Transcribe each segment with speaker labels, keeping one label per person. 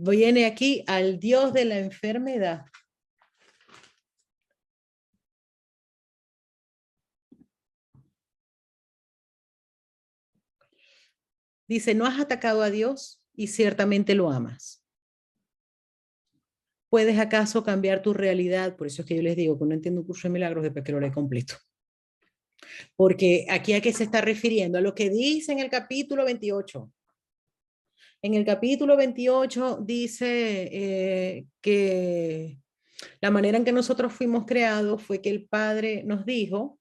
Speaker 1: viene aquí al Dios de la enfermedad. Dice, no has atacado a Dios y ciertamente lo amas. ¿Puedes acaso cambiar tu realidad? Por eso es que yo les digo que no entiendo un curso de milagros después que lo leo completo. Porque aquí a qué se está refiriendo, a lo que dice en el capítulo 28. En el capítulo 28 dice que la manera en que nosotros fuimos creados fue que el Padre nos dijo,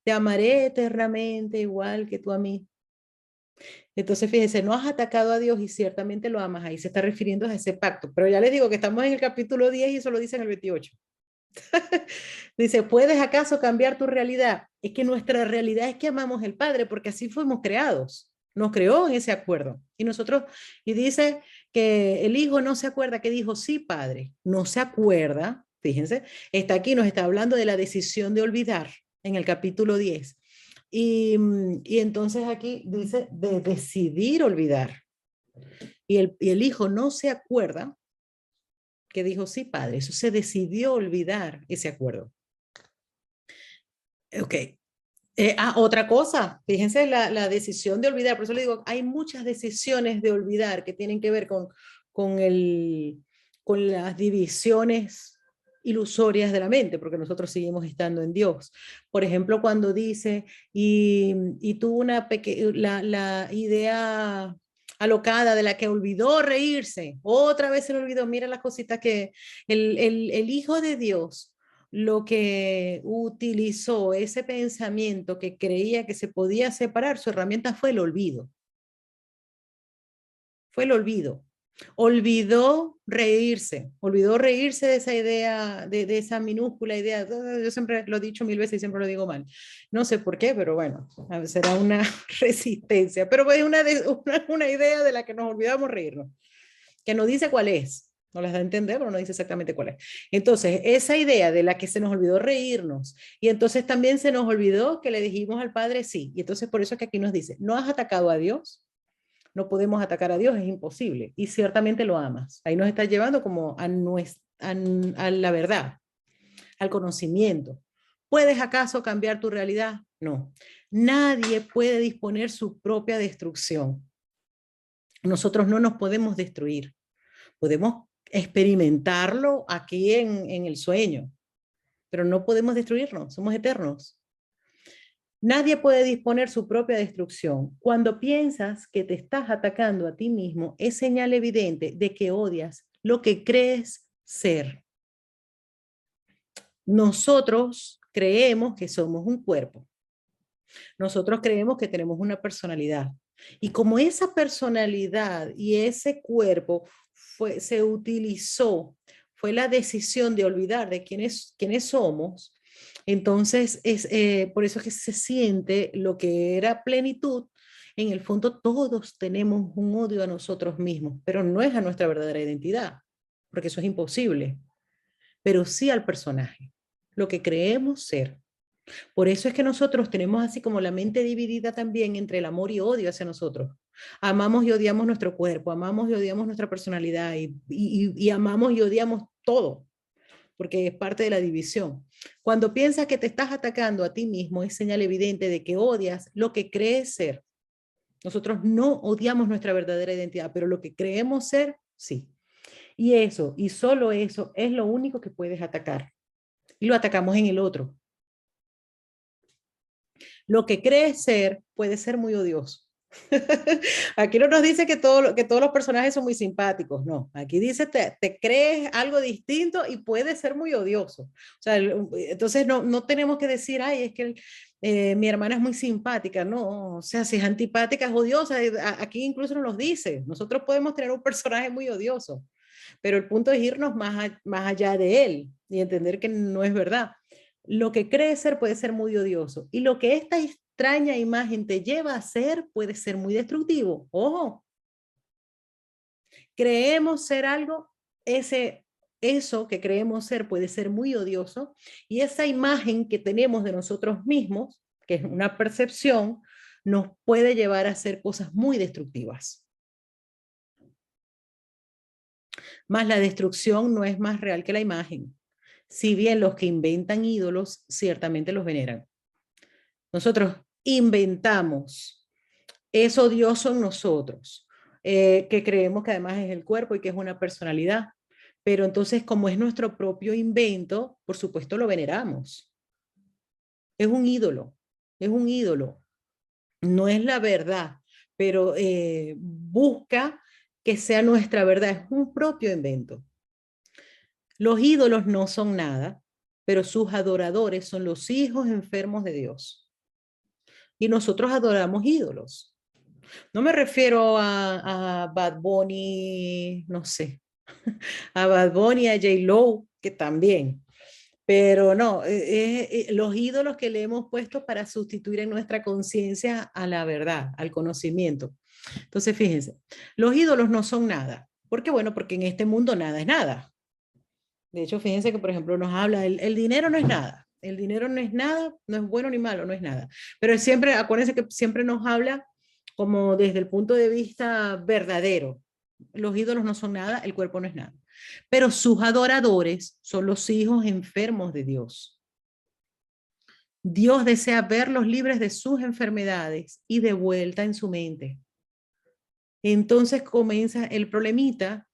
Speaker 1: te amaré eternamente igual que tú a mí. Entonces, fíjense, no has atacado a Dios y ciertamente lo amas. Ahí se está refiriendo a ese pacto. Pero ya les digo que estamos en el capítulo 10 y eso lo dice en el 28. Dice, ¿puedes acaso cambiar tu realidad? Es que nuestra realidad es que amamos al Padre porque así fuimos creados. Nos creó en ese acuerdo. Y nosotros, y dice que el Hijo no se acuerda que dijo, sí, Padre, no se acuerda. Fíjense, está aquí, nos está hablando de la decisión de olvidar en el capítulo 10. Y entonces aquí dice de decidir olvidar. Y el Hijo no se acuerda que dijo, sí, Padre. Eso se decidió olvidar ese acuerdo. Ok. Otra cosa, fíjense la decisión de olvidar, por eso le digo, hay muchas decisiones de olvidar que tienen que ver con, con las divisiones ilusorias de la mente, porque nosotros seguimos estando en Dios. Por ejemplo, cuando dice, y tuvo la idea alocada de la que olvidó reírse, otra vez se le olvidó, mira las cositas que el Hijo de Dios lo que utilizó ese pensamiento que creía que se podía separar, su herramienta fue el olvido. Fue el olvido. Olvidó reírse de esa idea, de esa minúscula idea. Yo siempre lo he dicho mil veces y siempre lo digo mal. No sé por qué, pero bueno, será una resistencia. Pero es una idea de la que nos olvidamos reírnos, que no dice cuál es. No les da a entender, pero no dice exactamente cuál es. Entonces, esa idea de la que se nos olvidó reírnos, y entonces también se nos olvidó que le dijimos al Padre sí. Y entonces por eso es que aquí nos dice, no has atacado a Dios, no podemos atacar a Dios, es imposible. Y ciertamente lo amas. Ahí nos está llevando como a la verdad, al conocimiento. ¿Puedes acaso cambiar tu realidad? No. Nadie puede disponer su propia destrucción. Nosotros no nos podemos destruir. Podemos experimentarlo aquí en el sueño, pero no podemos destruirnos, somos eternos. Nadie puede disponer su propia destrucción. Cuando piensas que te estás atacando a ti mismo, es señal evidente de que odias lo que crees ser. Nosotros creemos que somos un cuerpo. Nosotros creemos que tenemos una personalidad. Y como esa personalidad y ese cuerpo se utilizó, fue la decisión de olvidar de quiénes somos, entonces por eso es que se siente lo que era plenitud. En el fondo todos tenemos un odio a nosotros mismos, pero no es a nuestra verdadera identidad, porque eso es imposible, pero sí al personaje, lo que creemos ser. Por eso es que nosotros tenemos así como la mente dividida también entre el amor y odio hacia nosotros. Amamos y odiamos nuestro cuerpo, amamos y odiamos nuestra personalidad y amamos y odiamos todo, porque es parte de la división. Cuando piensas que te estás atacando a ti mismo, es señal evidente de que odias lo que crees ser. Nosotros no odiamos nuestra verdadera identidad, pero lo que creemos ser, sí. Y eso, y solo eso, es lo único que puedes atacar. Y lo atacamos en el otro. Lo que crees ser puede ser muy odioso. Aquí no nos dice que todos los personajes son muy simpáticos, no. Aquí dice te crees algo distinto y puede ser muy odioso. O sea, entonces no tenemos que decir, ay, es que mi hermana es muy simpática, no. O sea, si es antipática, es odiosa. Aquí incluso nos los dice. Nosotros podemos tener un personaje muy odioso, pero el punto es irnos más allá de él y entender que no es verdad. Lo que crees ser puede ser muy odioso y lo que esta extraña imagen te lleva a ser puede ser muy destructivo. Ojo, creemos ser algo, eso que creemos ser puede ser muy odioso y esa imagen que tenemos de nosotros mismos, que es una percepción, nos puede llevar a hacer cosas muy destructivas. Mas la destrucción no es más real que la imagen. Si bien los que inventan ídolos ciertamente los veneran. Nosotros inventamos eso odioso en nosotros, que creemos que además es el cuerpo y que es una personalidad. Pero entonces, como es nuestro propio invento, por supuesto lo veneramos. Es un ídolo, es un ídolo. No es la verdad, pero busca que sea nuestra verdad. Es un propio invento. Los ídolos no son nada, pero sus adoradores son los hijos enfermos de Dios. Y nosotros adoramos ídolos. No me refiero a Bad Bunny, no sé, a Bad Bunny, a J-Lo, que también. Pero no, los ídolos que le hemos puesto para sustituir en nuestra conciencia a la verdad, al conocimiento. Entonces, fíjense, los ídolos no son nada. ¿Por qué? Bueno, porque en este mundo nada es nada. De hecho, fíjense que, por ejemplo, nos habla, el dinero no es nada. El dinero no es nada, no es bueno ni malo, no es nada. Pero siempre, acuérdense que siempre nos habla como desde el punto de vista verdadero. Los ídolos no son nada, el cuerpo no es nada. Pero sus adoradores son los hijos enfermos de Dios. Dios desea verlos libres de sus enfermedades y de vuelta en su mente. Entonces comienza el problemita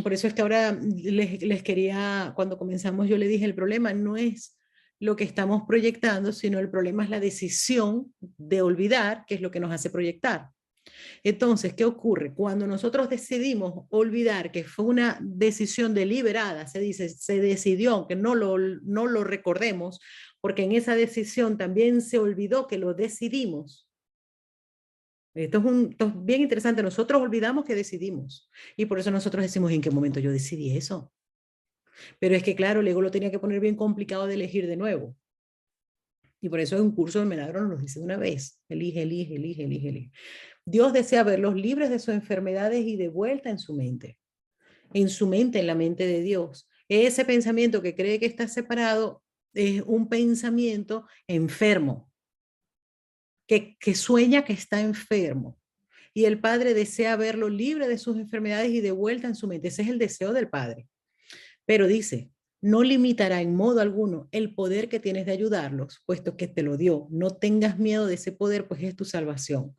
Speaker 1: por eso es que ahora les quería, cuando comenzamos yo le dije, el problema no es lo que estamos proyectando, sino el problema es la decisión de olvidar, que es lo que nos hace proyectar. Entonces, ¿qué ocurre? Cuando nosotros decidimos olvidar que fue una decisión deliberada, se dice, se decidió, aunque no lo recordemos, porque en esa decisión también se olvidó que lo decidimos. Esto es bien interesante. Nosotros olvidamos que decidimos. Y por eso nosotros decimos, ¿en qué momento yo decidí eso? Pero es que, claro, el ego lo tenía que poner bien complicado de elegir de nuevo. Y por eso en un curso de milagros nos dice de una vez, elige, elige, elige, elige, elige. Dios desea verlos libres de sus enfermedades y de vuelta en su mente. En su mente, en la mente de Dios. Ese pensamiento que cree que está separado es un pensamiento enfermo, que sueña que está enfermo. Y el Padre desea verlo libre de sus enfermedades y de vuelta en su mente. Ese es el deseo del Padre. Pero dice, no limitará en modo alguno el poder que tienes de ayudarlos, puesto que te lo dio. No tengas miedo de ese poder, pues es tu salvación.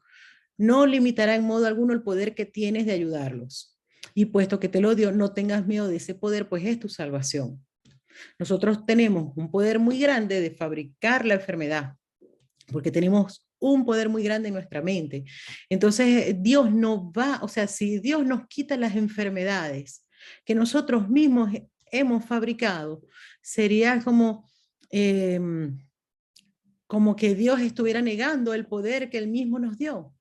Speaker 1: No limitará en modo alguno el poder que tienes de ayudarlos. Y puesto que te lo dio, no tengas miedo de ese poder, pues es tu salvación. Nosotros tenemos un poder muy grande de fabricar la enfermedad, porque tenemos un poder muy grande en nuestra mente. Entonces, Dios no va, o sea, si Dios nos quita las enfermedades que nosotros mismos hemos fabricado, sería eh, como que Dios estuviera negando el poder que Él mismo nos dio.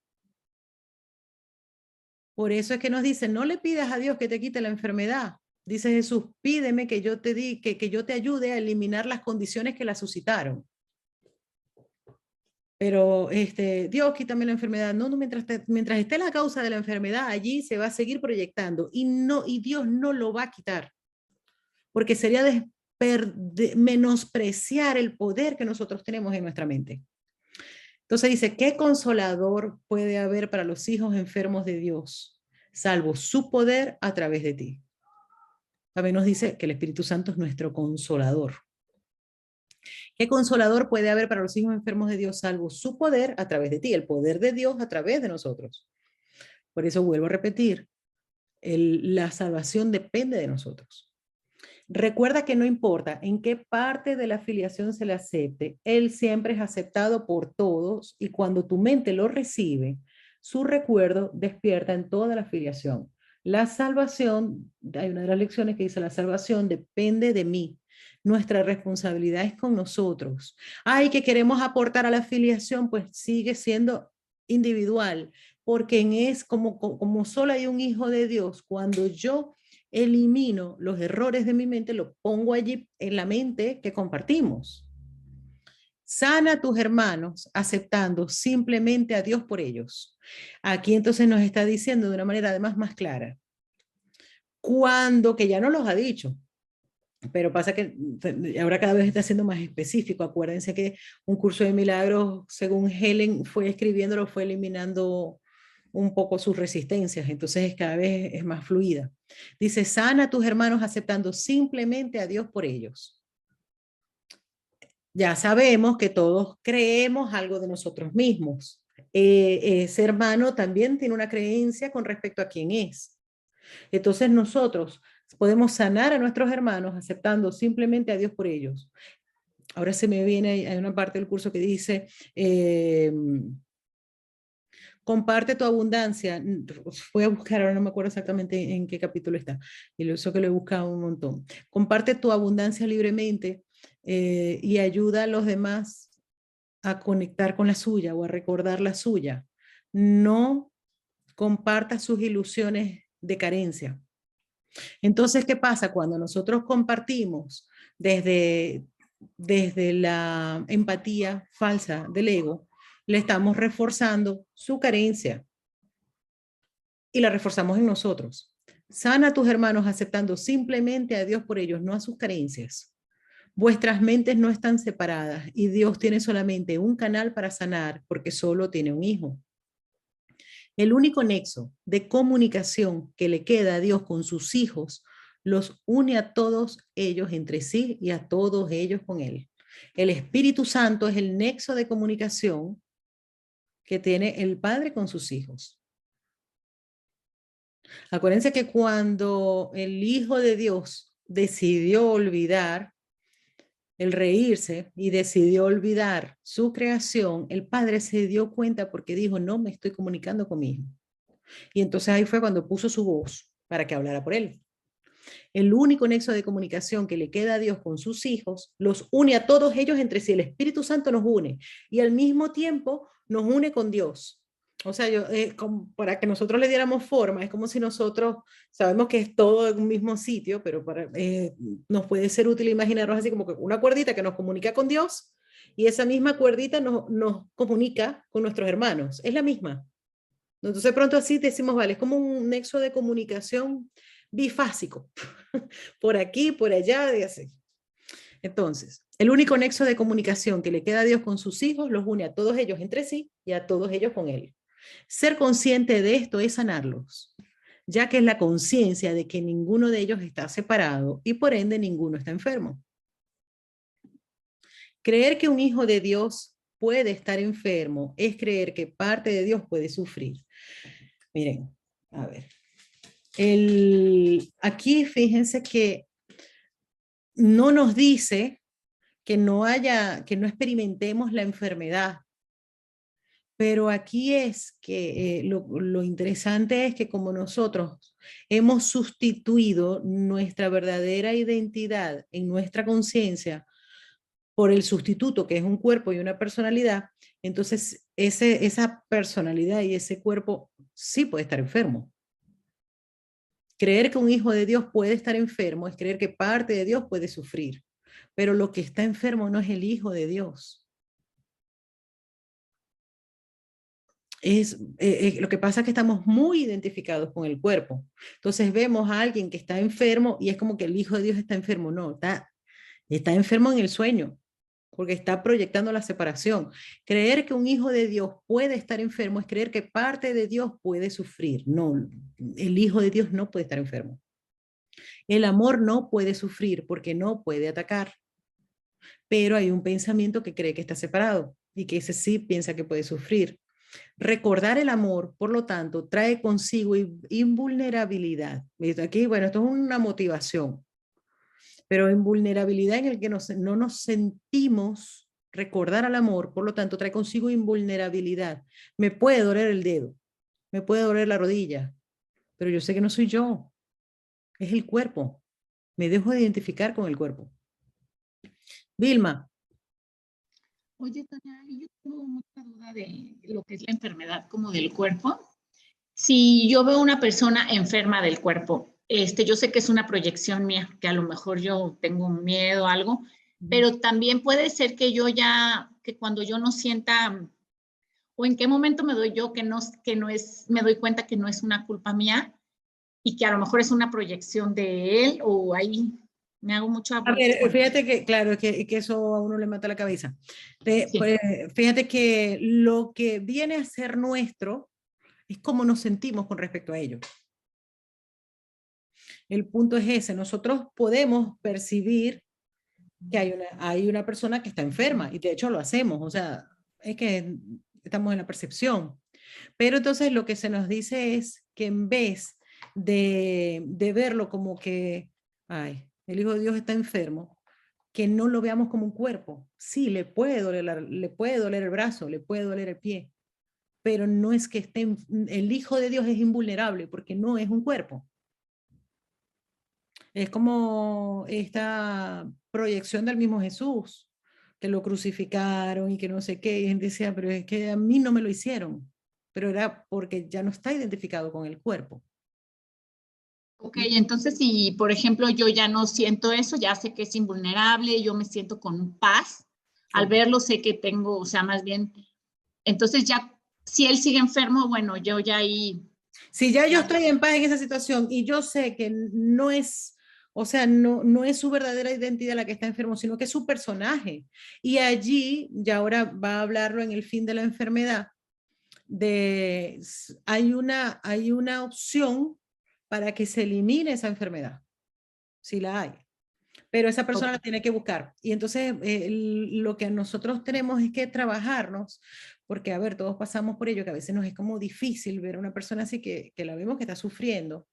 Speaker 1: Por eso es que nos dice, no le pidas a Dios que te quite la enfermedad. Dice Jesús, pídeme que yo te que yo te ayude a eliminar las condiciones que la suscitaron. Pero Dios, quítame la enfermedad. No, no, mientras esté la causa de la enfermedad, allí se va a seguir proyectando y Dios no lo va a quitar, porque sería menospreciar el poder que nosotros tenemos en nuestra mente. Entonces dice, ¿qué consolador puede haber para los hijos enfermos de Dios, salvo su poder a través de ti? También nos dice que el Espíritu Santo es nuestro consolador. ¿Qué consolador puede haber para los hijos enfermos de Dios salvo su poder a través de ti, el poder de Dios a través de nosotros? Por eso vuelvo a repetir, la salvación depende de nosotros. Recuerda que no importa en qué parte de la afiliación se le acepte, Él siempre es aceptado por todos y cuando tu mente lo recibe, su recuerdo despierta en toda la afiliación. La salvación, hay una de las lecciones que dice, la salvación depende de mí. Nuestra responsabilidad es con nosotros. Ay, que queremos aportar a la afiliación, pues sigue siendo individual, porque es como solo hay un hijo de Dios. Cuando yo elimino los errores de mi mente, lo pongo allí en la mente que compartimos. Sana a tus hermanos aceptando simplemente a Dios por ellos. Aquí entonces nos está diciendo de una manera además más clara. Cuando, que ya no los ha dicho, pero pasa que ahora cada vez está siendo más específico. Acuérdense que un curso de milagros, según Helen fue escribiéndolo, fue eliminando un poco sus resistencias, entonces cada vez es más fluida. Dice, sana a tus hermanos aceptando simplemente a Dios por ellos. Ya sabemos que todos creemos algo de nosotros mismos. Ese hermano también tiene una creencia con respecto a quién es. Entonces nosotros podemos sanar a nuestros hermanos aceptando simplemente a Dios por ellos. Ahora se me viene, hay una parte del curso que dice, comparte tu abundancia. Voy a buscar, ahora no me acuerdo exactamente en qué capítulo está, y eso que lo he buscado un montón. Comparte tu abundancia libremente y ayuda a los demás a conectar con la suya o a recordar la suya. No comparta sus ilusiones de carencia. Entonces, ¿qué pasa? Cuando nosotros compartimos desde la empatía falsa del ego, le estamos reforzando su carencia y la reforzamos en nosotros. Sana a tus hermanos aceptando simplemente a Dios por ellos, no a sus carencias. Vuestras mentes no están separadas y Dios tiene solamente un canal para sanar porque solo tiene un hijo. El único nexo de comunicación que le queda a Dios con sus hijos los une a todos ellos entre sí y a todos ellos con Él. El Espíritu Santo es el nexo de comunicación que tiene el Padre con sus hijos. Acuérdense que cuando el Hijo de Dios decidió olvidar el reírse y decidió olvidar su creación, el Padre se dio cuenta porque dijo, no me estoy comunicando con mi hijo. Y entonces ahí fue cuando puso su voz para que hablara por él. El único nexo de comunicación que le queda a Dios con sus hijos los une a todos ellos entre sí. El Espíritu Santo nos une y al mismo tiempo nos une con Dios. O sea, para que nosotros le diéramos forma, es como si nosotros sabemos que es todo en un mismo sitio, pero nos puede ser útil imaginarnos así como que una cuerdita que nos comunica con Dios y esa misma cuerdita nos comunica con nuestros hermanos. Es la misma. Entonces pronto así decimos, vale, es como un nexo de comunicación bifásico, por aquí, por allá, y así. Entonces, el único nexo de comunicación que le queda a Dios con sus hijos los une a todos ellos entre sí y a todos ellos con Él. Ser consciente de esto es sanarlos, ya que es la conciencia de que ninguno de ellos está separado y por ende ninguno está enfermo. Creer que un hijo de Dios puede estar enfermo es creer que parte de Dios puede sufrir. Miren, a ver. Aquí fíjense que no nos dice que no experimentemos la enfermedad. Pero aquí es que lo interesante es que como nosotros hemos sustituido nuestra verdadera identidad en nuestra conciencia por el sustituto que es un cuerpo y una personalidad, entonces esa personalidad y ese cuerpo sí puede estar enfermo. Creer que un hijo de Dios puede estar enfermo es creer que parte de Dios puede sufrir, pero lo que está enfermo no es el hijo de Dios. Lo que pasa es que estamos muy identificados con el cuerpo. Entonces vemos a alguien que está enfermo y es como que el hijo de Dios está enfermo. No, está enfermo en el sueño, porque está proyectando la separación. Creer que un hijo de Dios puede estar enfermo es creer que parte de Dios puede sufrir. No, el hijo de Dios no puede estar enfermo. El amor no puede sufrir porque no puede atacar. Pero hay un pensamiento que cree que está separado y que ese sí piensa que puede sufrir. Recordar el amor, por lo tanto, trae consigo invulnerabilidad. Aquí, bueno, esto es una motivación, pero invulnerabilidad en el que no nos sentimos recordar al amor, por lo tanto, trae consigo invulnerabilidad. Me puede doler el dedo, me puede doler la rodilla, pero yo sé que no soy yo, es el cuerpo. Me dejo de identificar con el cuerpo. Vilma.
Speaker 2: Oye, Tania, yo tengo mucha duda de lo que es la enfermedad como del cuerpo. Si yo veo una persona enferma del cuerpo, yo sé que es una proyección mía, que a lo mejor yo tengo un miedo o algo, pero también puede ser que que cuando yo no sienta, o en qué momento me doy yo me doy cuenta que no es una culpa mía y que a lo mejor es una proyección de él, o ahí me hago mucha
Speaker 1: A ver, fíjate que, claro, que eso a uno le mata la cabeza.
Speaker 2: Sí.
Speaker 1: Pues, fíjate que lo que viene a ser nuestro es cómo nos sentimos con respecto a ello. El punto es ese, nosotros podemos percibir que hay una persona que está enferma, y de hecho lo hacemos, o sea, es que estamos en la percepción. Pero entonces lo que se nos dice es que en vez de verlo como que, ay, el Hijo de Dios está enfermo, que no lo veamos como un cuerpo. Sí, le puede doler el brazo, le puede doler el pie, pero no es que el Hijo de Dios es invulnerable porque no es un cuerpo. Es como esta proyección del mismo Jesús, que lo crucificaron y que no sé qué, y gente decía, pero es que a mí no me lo hicieron, pero era porque ya no está identificado con el cuerpo.
Speaker 2: Ok, entonces si, por ejemplo, yo ya no siento eso, ya sé que es invulnerable, yo me siento con paz, al verlo sé que tengo, o sea, más bien, entonces ya, si él sigue enfermo, bueno, yo ya ahí...
Speaker 1: Si ya yo
Speaker 2: Ya.
Speaker 1: estoy en paz en esa situación y yo sé que no es, o sea, no es su verdadera identidad la que está enfermo, sino que es su personaje. Y allí, ya ahora va a hablarlo en el fin de la enfermedad, hay una opción para que se elimine esa enfermedad, si la hay. Pero esa persona la
Speaker 2: Okay.
Speaker 1: tiene que buscar. Y entonces lo que nosotros tenemos es que trabajarnos, porque a ver, todos pasamos por ello, que a veces nos es como difícil ver a una persona así que la vemos que está sufriendo,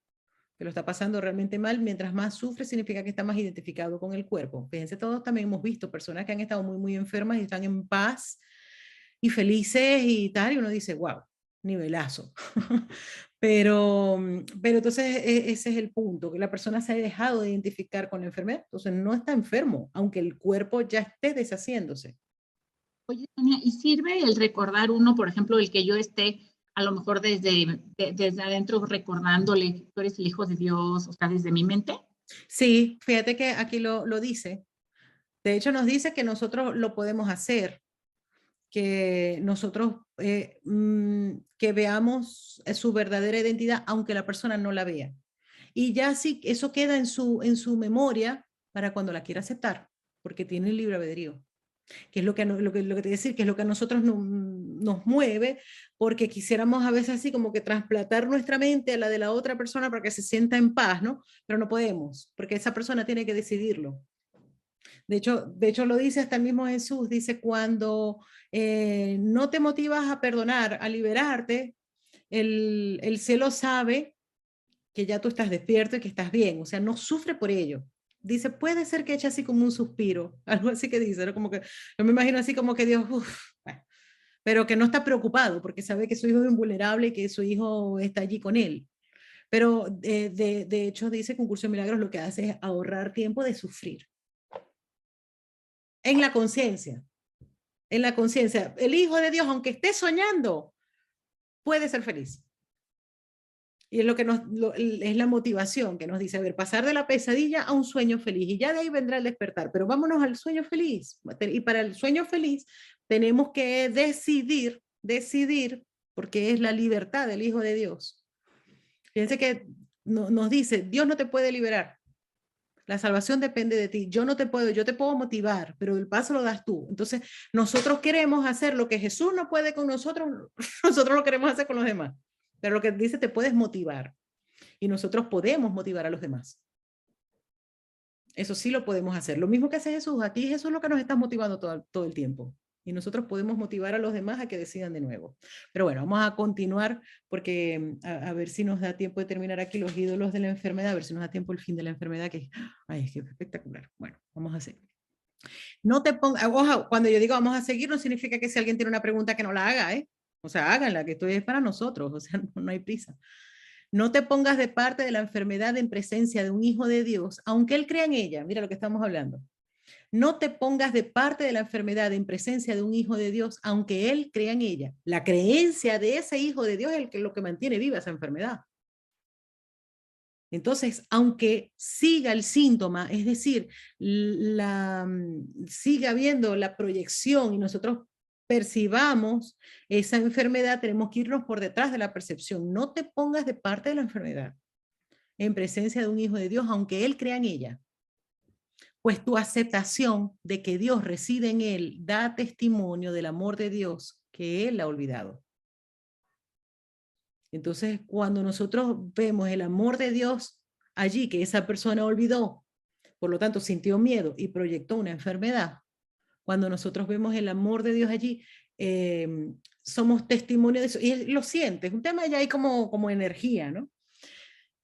Speaker 1: que lo está pasando realmente mal. Mientras más sufre, significa que está más identificado con el cuerpo. Fíjense, todos también hemos visto personas que han estado muy, muy enfermas y están en paz y felices y tal, y uno dice, wow, nivelazo. Pero entonces ese es el punto, que la persona se ha dejado de identificar con la enfermedad, entonces no está enfermo, aunque el cuerpo ya esté deshaciéndose.
Speaker 2: Oye, Tania, ¿y sirve el recordar uno, por ejemplo, el que yo esté a lo mejor desde adentro recordándole que tú eres el Hijo de Dios, o sea, desde mi mente?
Speaker 1: Sí, fíjate que aquí lo dice. De hecho, nos dice que nosotros lo podemos hacer, que nosotros que veamos su verdadera identidad, aunque la persona no la vea. Y ya sí, eso queda en su memoria para cuando la quiera aceptar, porque tiene el libre albedrío. Que es lo que, lo que te decir, que es lo que a nosotros nos mueve, porque quisiéramos a veces así como que trasplantar nuestra mente a la de la otra persona para que se sienta en paz, ¿no? Pero no podemos, porque esa persona tiene que decidirlo. De hecho lo dice hasta el mismo Jesús, dice, cuando no te motivas a perdonar, a liberarte, el cielo sabe que ya tú estás despierto y que estás bien, o sea, no sufre por ello. Dice, puede ser que eche así como un suspiro, algo así que dice, ¿no? Como que yo me imagino así como que Dios, uff, bueno, pero que no está preocupado porque sabe que su hijo es invulnerable y que su hijo está allí con él. Pero de hecho dice que un curso de milagros lo que hace es ahorrar tiempo de sufrir. En la conciencia, en la conciencia. El hijo de Dios, aunque esté soñando, puede ser feliz. Y es lo que es la motivación que nos dice, a ver, pasar de la pesadilla a un sueño feliz y ya de ahí vendrá el despertar, pero vámonos al sueño feliz. Y para el sueño feliz tenemos que decidir, porque es la libertad del Hijo de Dios. Fíjense que nos dice, Dios no te puede liberar. La salvación depende de ti. Yo te puedo motivar, pero el paso lo das tú. Entonces, nosotros queremos hacer lo que Jesús no puede con nosotros, nosotros lo queremos hacer con los demás. Pero lo que dice, te puedes motivar. Y nosotros podemos motivar a los demás. Eso sí lo podemos hacer. Lo mismo que hace Jesús. Aquí Jesús es lo que nos está motivando todo el tiempo. Y nosotros podemos motivar a los demás a que decidan de nuevo. Pero bueno, vamos a continuar porque a ver si nos da tiempo de terminar aquí los ídolos de la enfermedad, a ver si nos da tiempo el fin de la enfermedad, que ay, es que es espectacular. Bueno, vamos a seguir. No te pongas, ojo, cuando yo digo vamos a seguir, no significa que si alguien tiene una pregunta que no la haga, ¿eh? O sea, háganla, que esto es para nosotros, o sea, no hay prisa. No te pongas de parte de la enfermedad en presencia de un hijo de Dios, aunque él crea en ella. Mira lo que estamos hablando. No te pongas de parte de la enfermedad en presencia de un hijo de Dios, aunque él crea en ella. La creencia de ese hijo de Dios es lo que mantiene viva esa enfermedad. Entonces, aunque siga el síntoma, es decir, siga habiendo la proyección y nosotros percibamos esa enfermedad, tenemos que irnos por detrás de la percepción. No te pongas de parte de la enfermedad en presencia de un hijo de Dios, aunque él crea en ella. Pues tu aceptación de que Dios reside en él da testimonio del amor de Dios que él ha olvidado. Entonces, cuando nosotros vemos el amor de Dios allí, que esa persona olvidó, por lo tanto sintió miedo y proyectó una enfermedad, cuando nosotros vemos el amor de Dios allí, somos testimonio de eso, y lo sientes, un tema ya hay como energía, ¿no?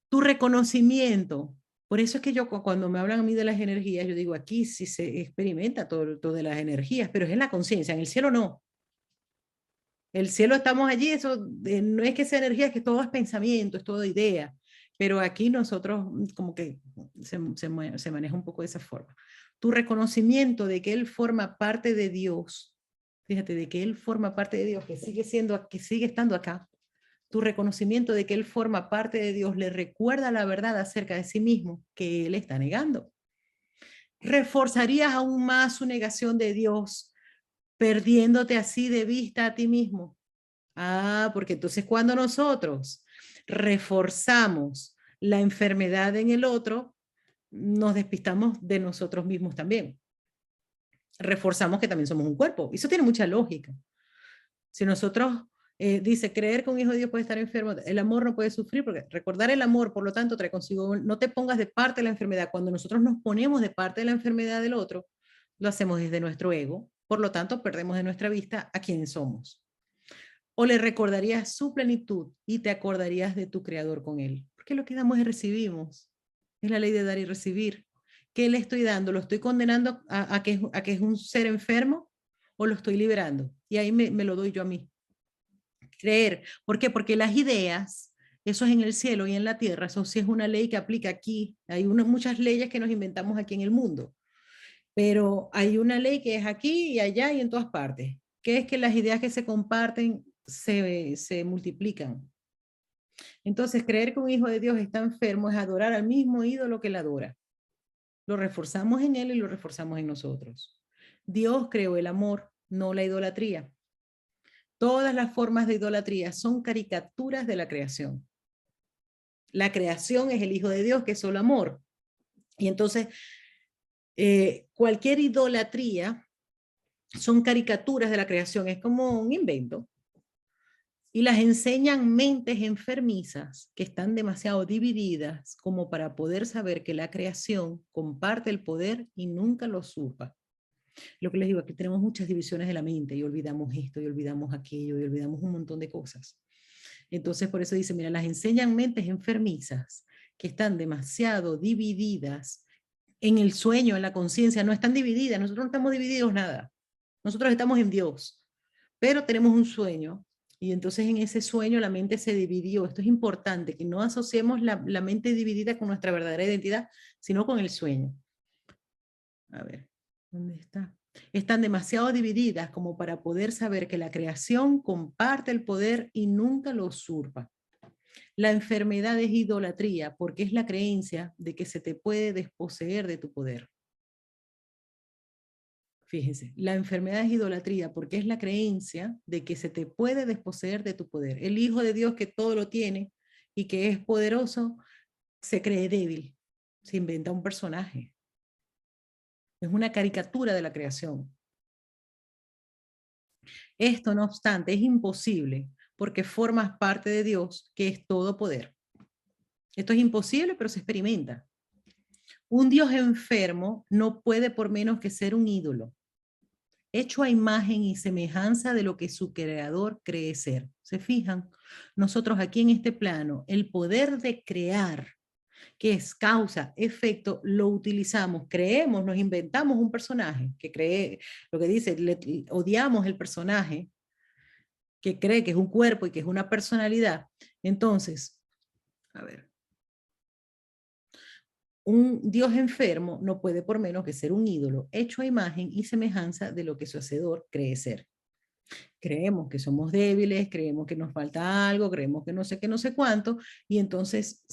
Speaker 1: Tu reconocimiento. Por eso es que yo cuando me hablan a mí de las energías, yo digo, aquí sí se experimenta todo de las energías, pero es en la conciencia, en el cielo no. El cielo estamos allí, eso no es que sea energía, es que todo es pensamiento, es todo idea, pero aquí nosotros como que se maneja un poco de esa forma. Tu reconocimiento de que Él forma parte de Dios, fíjate, de que Él forma parte de Dios, que sigue estando acá, tu reconocimiento de que Él forma parte de Dios le recuerda la verdad acerca de sí mismo que Él está negando. ¿Reforzarías aún más su negación de Dios, perdiéndote así de vista a ti mismo? Ah, porque entonces cuando nosotros reforzamos la enfermedad en el otro, nos despistamos de nosotros mismos también. Reforzamos que también somos un cuerpo. Eso tiene mucha lógica. Si nosotros, dice, creer que un hijo de Dios puede estar enfermo, el amor no puede sufrir, porque recordar el amor, por lo tanto, trae consigo, no te pongas de parte de la enfermedad. Cuando nosotros nos ponemos de parte de la enfermedad del otro, lo hacemos desde nuestro ego, por lo tanto, perdemos de nuestra vista a quienes somos. O le recordarías su plenitud y te acordarías de tu creador con él. Porque lo que damos y recibimos. Es la ley de dar y recibir. ¿Qué le estoy dando? ¿Lo estoy condenando a que es un ser enfermo o lo estoy liberando? Y ahí me lo doy yo a mí. Creer. ¿Por qué? Porque las ideas, eso es en el cielo y en la tierra, eso sí es una ley que aplica aquí. Hay muchas leyes que nos inventamos aquí en el mundo, pero hay una ley que es aquí y allá y en todas partes, que es que las ideas que se comparten se multiplican. Entonces, creer que un hijo de Dios está enfermo es adorar al mismo ídolo que la adora. Lo reforzamos en él y lo reforzamos en nosotros. Dios creó el amor, no la idolatría. Todas las formas de idolatría son caricaturas de la creación. La creación es el Hijo de Dios, que es solo amor. Y entonces, cualquier idolatría son caricaturas de la creación, es como un invento. Y las enseñan mentes enfermizas que están demasiado divididas como para poder saber que la creación comparte el poder y nunca lo usurpa. Lo que les digo, aquí tenemos muchas divisiones de la mente y olvidamos esto y olvidamos aquello y olvidamos un montón de cosas. Entonces por eso dice, mira, las enseñan mentes enfermizas que están demasiado divididas en el sueño, en la conciencia, no están divididas, nosotros no estamos divididos nada, nosotros estamos en Dios, pero tenemos un sueño y entonces en ese sueño la mente se dividió. Esto es importante, que no asociemos la mente dividida con nuestra verdadera identidad, sino con el sueño. A ver, ¿dónde está? Están demasiado divididas como para poder saber que la creación comparte el poder y nunca lo usurpa. La enfermedad es idolatría porque es la creencia de que se te puede desposeer de tu poder. Fíjense, la enfermedad es idolatría porque es la creencia de que se te puede desposeer de tu poder. El Hijo de Dios que todo lo tiene y que es poderoso, se cree débil, se inventa un personaje. Es una caricatura de la creación. Esto, no obstante, es imposible porque formas parte de Dios, que es todo poder. Esto es imposible, pero se experimenta. Un Dios enfermo no puede por menos que ser un ídolo, hecho a imagen y semejanza de lo que su creador cree ser. ¿Se fijan? Nosotros aquí en este plano, el poder de crear, que es causa, efecto, lo utilizamos, creemos, nos inventamos un personaje que cree, lo que dice, odiamos el personaje, que cree que es un cuerpo y que es una personalidad. Entonces, a ver, un Dios enfermo no puede por menos que ser un ídolo hecho a imagen y semejanza de lo que su hacedor cree ser. Creemos que somos débiles, creemos que nos falta algo, creemos que no sé qué, no sé cuánto, y entonces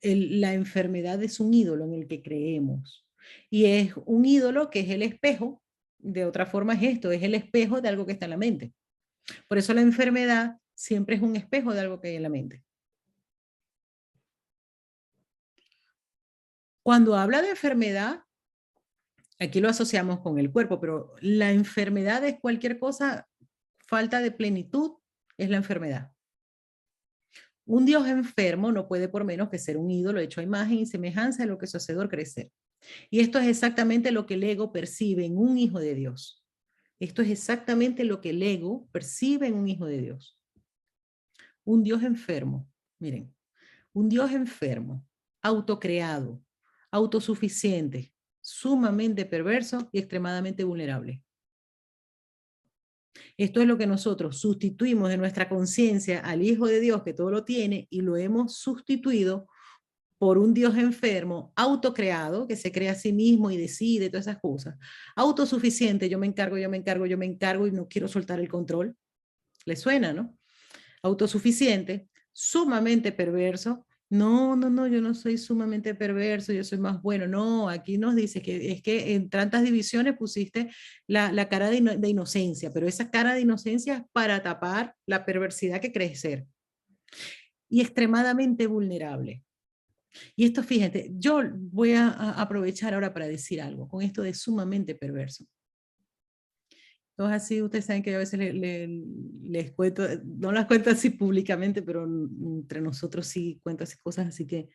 Speaker 1: la enfermedad es un ídolo en el que creemos. Y es un ídolo que es el espejo, de otra forma es esto, es el espejo de algo que está en la mente. Por eso la enfermedad siempre es un espejo de algo que hay en la mente. Cuando habla de enfermedad, aquí lo asociamos con el cuerpo, pero la enfermedad es cualquier cosa, falta de plenitud es la enfermedad. Un Dios enfermo no puede por menos que ser un ídolo hecho a imagen y semejanza de lo que su hacedor cree ser. Y esto es exactamente lo que el ego percibe en un hijo de Dios. Esto es exactamente lo que el ego percibe en un hijo de Dios. Un Dios enfermo, miren, un Dios enfermo, autocreado, autosuficiente, sumamente perverso y extremadamente vulnerable. Esto es lo que nosotros sustituimos de nuestra conciencia al Hijo de Dios que todo lo tiene y lo hemos sustituido por un Dios enfermo, autocreado, que se crea a sí mismo y decide todas esas cosas. Autosuficiente, yo me encargo, yo me encargo, yo me encargo y no quiero soltar el control. ¿Le suena, no? Autosuficiente, sumamente perverso. No, no, no, yo no soy sumamente perverso, yo soy más bueno. No, aquí nos dice que es que en tantas divisiones pusiste la cara de inocencia, pero esa cara de inocencia es para tapar la perversidad que crees ser. Y extremadamente vulnerable. Y esto, fíjate, yo voy a aprovechar ahora para decir algo con esto de sumamente perverso. Entonces así, ustedes saben que yo a veces les cuento, no las cuento así públicamente, pero entre nosotros sí cuento así cosas así que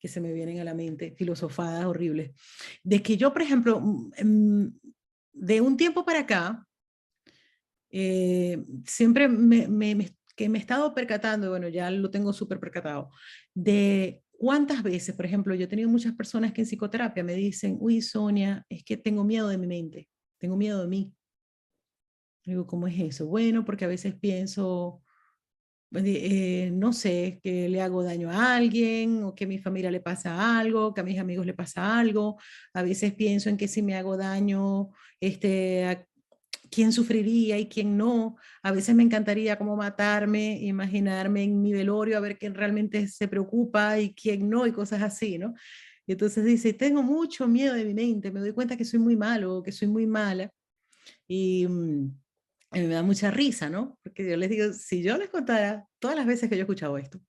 Speaker 1: se me vienen a la mente, filosofadas horribles. De que yo, por ejemplo, de un tiempo para acá, siempre que me he estado percatando, bueno, ya lo tengo súper percatado, de cuántas veces, por ejemplo, yo he tenido muchas personas que en psicoterapia me dicen, uy, Sonia, es que tengo miedo de mi mente, tengo miedo de mí. Digo, ¿cómo es eso? Bueno, porque a veces pienso, no sé, que le hago daño a alguien, o que a mi familia le pasa algo, que a mis amigos le pasa algo. A veces pienso en que si me hago daño, a quién sufriría y quién no. A veces me encantaría como matarme, imaginarme en mi velorio, a ver quién realmente se preocupa y quién no, y cosas así, ¿no? Y entonces dice, tengo mucho miedo de mi mente, me doy cuenta que soy muy malo, que soy muy mala. Y a mí me da mucha risa, ¿no? Porque yo les digo, si yo les contara todas las veces que yo he escuchado esto,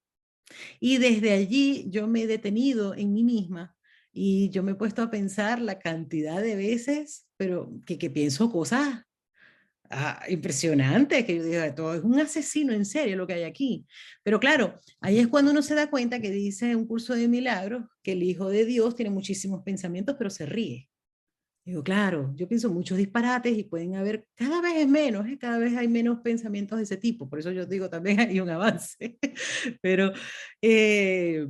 Speaker 1: y desde allí yo me he detenido en mí misma y yo me he puesto a pensar la cantidad de veces, pero que pienso cosas impresionantes, que yo digo, todo es un asesino en serio lo que hay aquí. Pero claro, ahí es cuando uno se da cuenta que dice un curso de milagros que el Hijo de Dios tiene muchísimos pensamientos, pero se ríe. Digo, claro, yo pienso muchos disparates y pueden haber, cada vez es menos, ¿eh? Cada vez hay menos pensamientos de ese tipo, por eso yo digo también hay un avance, pero, eh,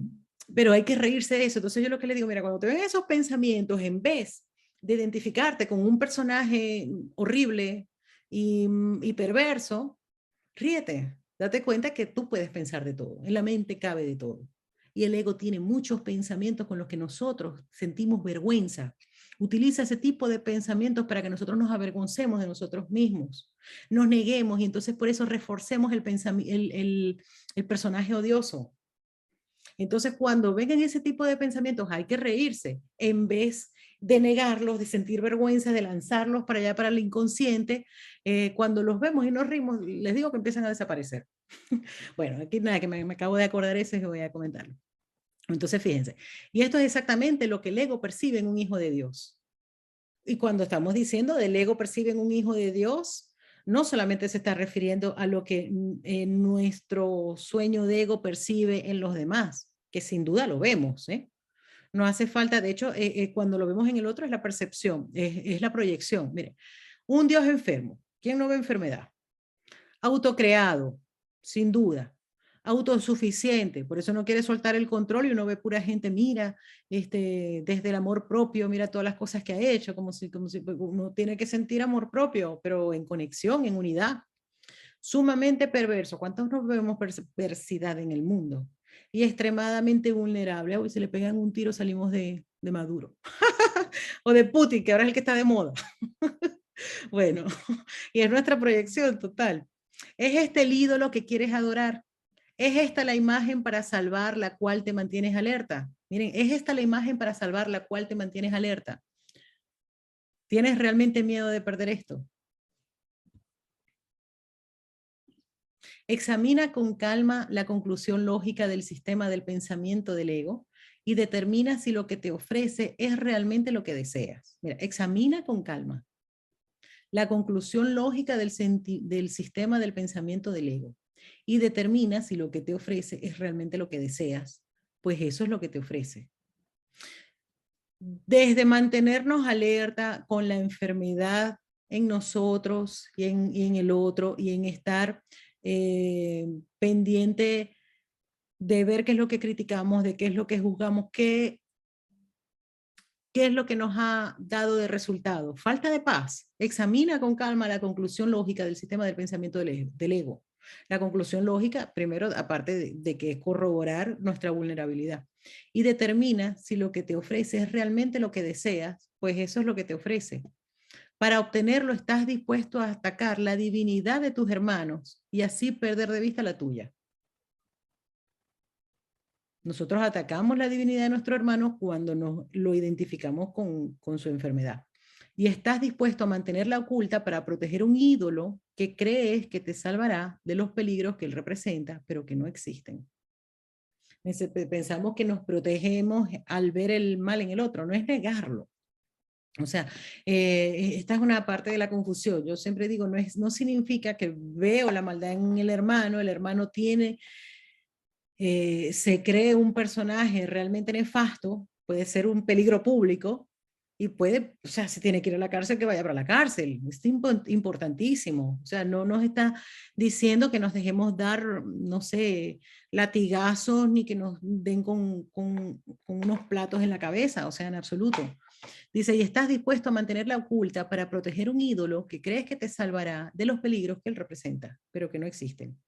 Speaker 1: pero hay que reírse de eso. Entonces yo lo que le digo, mira, cuando te ven esos pensamientos, en vez de identificarte con un personaje horrible y perverso, ríete, date cuenta que tú puedes pensar de todo, en la mente cabe de todo. Y el ego tiene muchos pensamientos con los que nosotros sentimos vergüenza. Utiliza ese tipo de pensamientos para que nosotros nos avergoncemos de nosotros mismos, nos neguemos y entonces por eso reforcemos el personaje odioso. Entonces cuando vengan ese tipo de pensamientos hay que reírse en vez de negarlos, de sentir vergüenza, de lanzarlos para allá, para el inconsciente. Cuando los vemos y nos rimos, les digo que empiezan a desaparecer. Bueno, aquí nada, que me acabo de acordar eso y voy a comentarlo. Entonces, fíjense, y esto es exactamente lo que el ego percibe en un hijo de Dios. Y cuando estamos diciendo del ego percibe en un hijo de Dios, no solamente se está refiriendo a lo que nuestro sueño de ego percibe en los demás, que sin duda lo vemos, ¿eh? No hace falta, de hecho, cuando lo vemos en el otro es la percepción, es la proyección. Mire, un Dios enfermo, ¿quién no ve enfermedad? Autocreado, sin duda. Autosuficiente, por eso no quiere soltar el control y uno ve pura gente, mira, desde el amor propio, mira todas las cosas que ha hecho, como si uno tiene que sentir amor propio, pero en conexión, en unidad. Sumamente perverso, ¿cuántos nos vemos perversidad en el mundo? Y extremadamente vulnerable, hoy si le pegan un tiro salimos de Maduro, o de Putin, que ahora es el que está de moda. Bueno, y es nuestra proyección total. ¿Es este el ídolo que quieres adorar? ¿Es esta la imagen para salvar la cual te mantienes alerta? Miren, ¿es esta la imagen para salvar la cual te mantienes alerta? ¿Tienes realmente miedo de perder esto? Examina con calma la conclusión lógica del sistema del pensamiento del ego y determina si lo que te ofrece es realmente lo que deseas. Mira, examina con calma la conclusión lógica del sistema del pensamiento del ego. y determina si lo que te ofrece es realmente lo que deseas, pues eso es lo que te ofrece. Desde mantenernos alerta con la enfermedad en nosotros y en el otro, y en estar pendiente de ver qué es lo que criticamos, de qué es lo que juzgamos, qué es lo que nos ha dado de resultado. Falta de paz. Examina con calma la conclusión lógica del sistema del pensamiento del ego. La conclusión lógica, primero, aparte de que es corroborar nuestra vulnerabilidad. Y determina si lo que te ofrece es realmente lo que deseas, pues eso es lo que te ofrece. Para obtenerlo estás dispuesto a atacar la divinidad de tus hermanos y así perder de vista la tuya. Nosotros atacamos la divinidad de nuestro hermano cuando nos lo identificamos con su enfermedad. Y estás dispuesto a mantenerla oculta para proteger un ídolo que crees que te salvará de los peligros que él representa, pero que no existen. Pensamos que nos protegemos al ver el mal en el otro, no es negarlo. O sea, esta es una parte de la confusión. Yo siempre digo, no significa que veo la maldad en el hermano tiene se cree un personaje realmente nefasto, puede ser un peligro público y puede, o sea, si tiene que ir a la cárcel, que vaya para la cárcel. Es importantísimo. O sea, no nos está diciendo que nos dejemos dar, no sé, latigazos ni que nos den con unos platos en la cabeza, o sea, en absoluto. Dice, y estás dispuesto a mantenerla oculta para proteger un ídolo que crees que te salvará de los peligros que él representa, pero que no existen.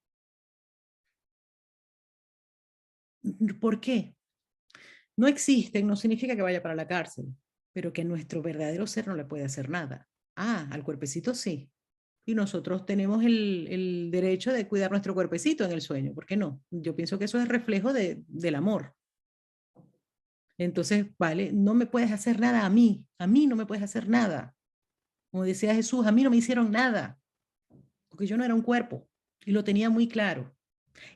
Speaker 1: ¿Por qué? No existen, no significa que vaya para la cárcel, pero que nuestro verdadero ser no le puede hacer nada. Ah, al cuerpecito sí. Y nosotros tenemos el derecho de cuidar nuestro cuerpecito en el sueño. ¿Por qué no? Yo pienso que eso es reflejo del amor. Entonces, vale, no me puedes hacer nada a mí no me puedes hacer nada. Como decía Jesús, a mí no me hicieron nada, porque yo no era un cuerpo y lo tenía muy claro.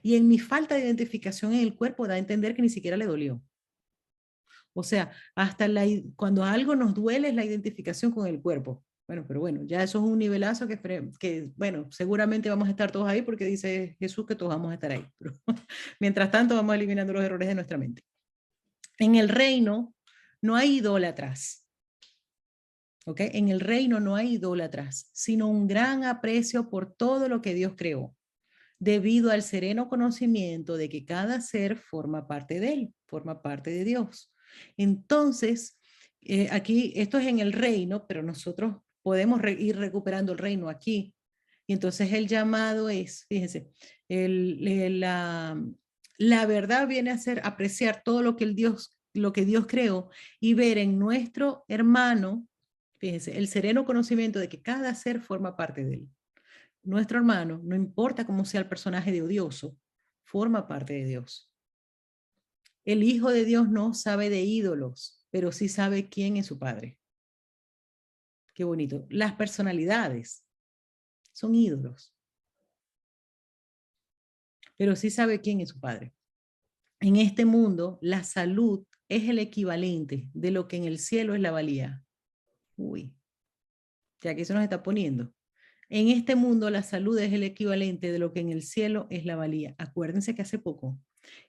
Speaker 1: Y en mi falta de identificación en el cuerpo da a entender que ni siquiera le dolió. O sea, hasta cuando algo nos duele es la identificación con el cuerpo. Bueno, pero bueno, ya eso es un nivelazo que, bueno, seguramente vamos a estar todos ahí porque dice Jesús que todos vamos a estar ahí. Pero mientras tanto vamos eliminando los errores de nuestra mente. En el reino no hay idólatras. ¿Ok? En el reino no hay idólatras, sino un gran aprecio por todo lo que Dios creó, debido al sereno conocimiento de que cada ser forma parte de él, forma parte de Dios. Entonces, aquí, esto es en el reino, pero nosotros podemos ir recuperando el reino aquí. Y entonces el llamado es, fíjense, la verdad viene a ser apreciar todo lo que lo que Dios creó y ver en nuestro hermano, fíjense, el sereno conocimiento de que cada ser forma parte de él. Nuestro hermano, no importa cómo sea el personaje de odioso, forma parte de Dios. El Hijo de Dios no sabe de ídolos, pero sí sabe quién es su Padre. Qué bonito. Las personalidades son ídolos, pero sí sabe quién es su Padre. En este mundo, la salud es el equivalente de lo que en el cielo es la valía. Uy, ya que eso nos está poniendo. En este mundo, la salud es el equivalente de lo que en el cielo es la valía. Acuérdense que hace poco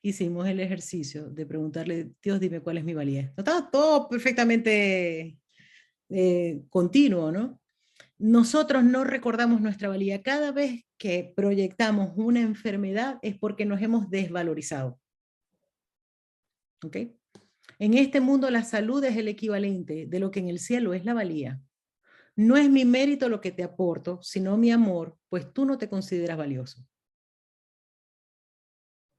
Speaker 1: hicimos el ejercicio de preguntarle, Dios, dime cuál es mi valía. No estaba todo perfectamente continuo, ¿no? Nosotros no recordamos nuestra valía. Cada vez que proyectamos una enfermedad es porque nos hemos desvalorizado. ¿Ok? En este mundo la salud es el equivalente de lo que en el cielo es la valía. No es mi mérito lo que te aporto, sino mi amor, pues tú no te consideras valioso.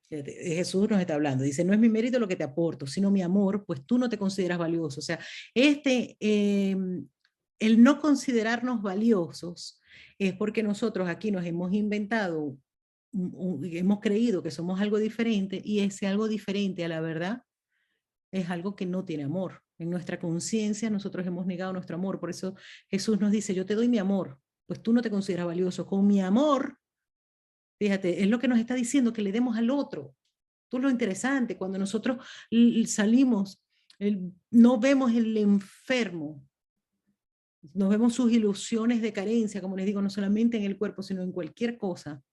Speaker 1: Jesús nos está hablando, dice, no es mi mérito lo que te aporto, sino mi amor, pues tú no te consideras valioso. O sea, el no considerarnos valiosos es porque nosotros aquí nos hemos inventado, hemos creído que somos algo diferente y ese algo diferente a la verdad es algo que no tiene amor. En nuestra conciencia nosotros hemos negado nuestro amor, por eso Jesús nos dice, yo te doy mi amor, pues tú no te consideras valioso. Con mi amor, fíjate, es lo que nos está diciendo, que le demos al otro. Tú lo interesante, cuando nosotros salimos, no vemos el enfermo, nos vemos sus ilusiones de carencia, como les digo, no solamente en el cuerpo, sino en cualquier cosa.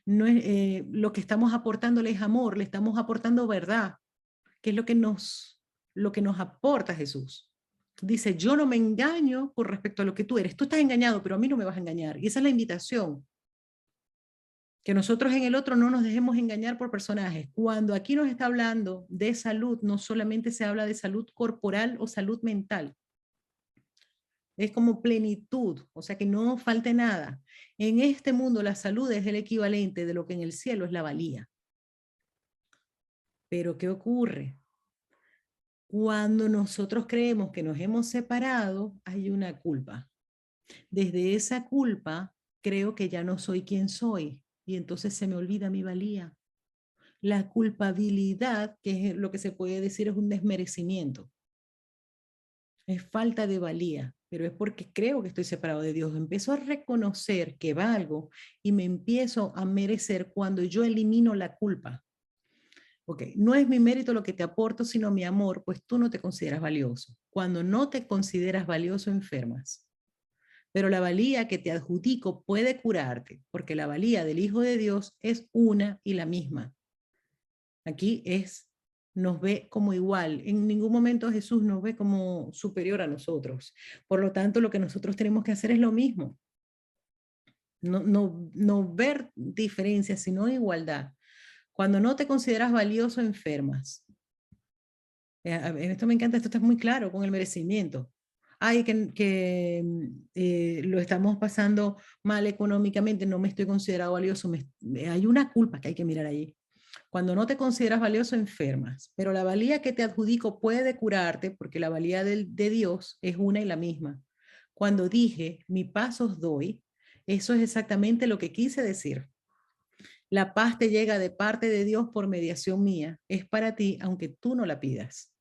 Speaker 1: No es, lo que estamos aportándole es amor, le estamos aportando verdad, que es lo que nos aporta Jesús. Dice, yo no me engaño con respecto a lo que tú eres. Tú estás engañado, pero a mí no me vas a engañar. Y esa es la invitación. Que nosotros en el otro no nos dejemos engañar por personajes. Cuando aquí nos está hablando de salud, no solamente se habla de salud corporal o salud mental. Es como plenitud, o sea que no falte nada. En este mundo la salud es el equivalente de lo que en el cielo es la valía. Pero ¿qué ocurre? Cuando nosotros creemos que nos hemos separado, hay una culpa. Desde esa culpa, creo que ya no soy quien soy y entonces se me olvida mi valía. La culpabilidad, que es lo que se puede decir, es un desmerecimiento. Es falta de valía, pero es porque creo que estoy separado de Dios. Empiezo a reconocer que valgo y me empiezo a merecer cuando yo elimino la culpa. Ok, no es mi mérito lo que te aporto, sino mi amor, pues tú no te consideras valioso. Cuando no te consideras valioso, enfermas. Pero la valía que te adjudico puede curarte, porque la valía del Hijo de Dios es una y la misma. Aquí nos ve como igual. En ningún momento Jesús nos ve como superior a nosotros. Por lo tanto, lo que nosotros tenemos que hacer es lo mismo. No ver diferencias, sino igualdad. Cuando no te consideras valioso, enfermas. Esto me encanta, esto está muy claro con el merecimiento. Ay, que lo estamos pasando mal económicamente, no me estoy considerado valioso. Hay una culpa que hay que mirar allí. Cuando no te consideras valioso, enfermas. Pero la valía que te adjudico puede curarte porque la valía de Dios es una y la misma. Cuando dije, mi paz os doy, eso es exactamente lo que quise decir. La paz te llega de parte de Dios por mediación mía. Es para ti, aunque tú no la pidas.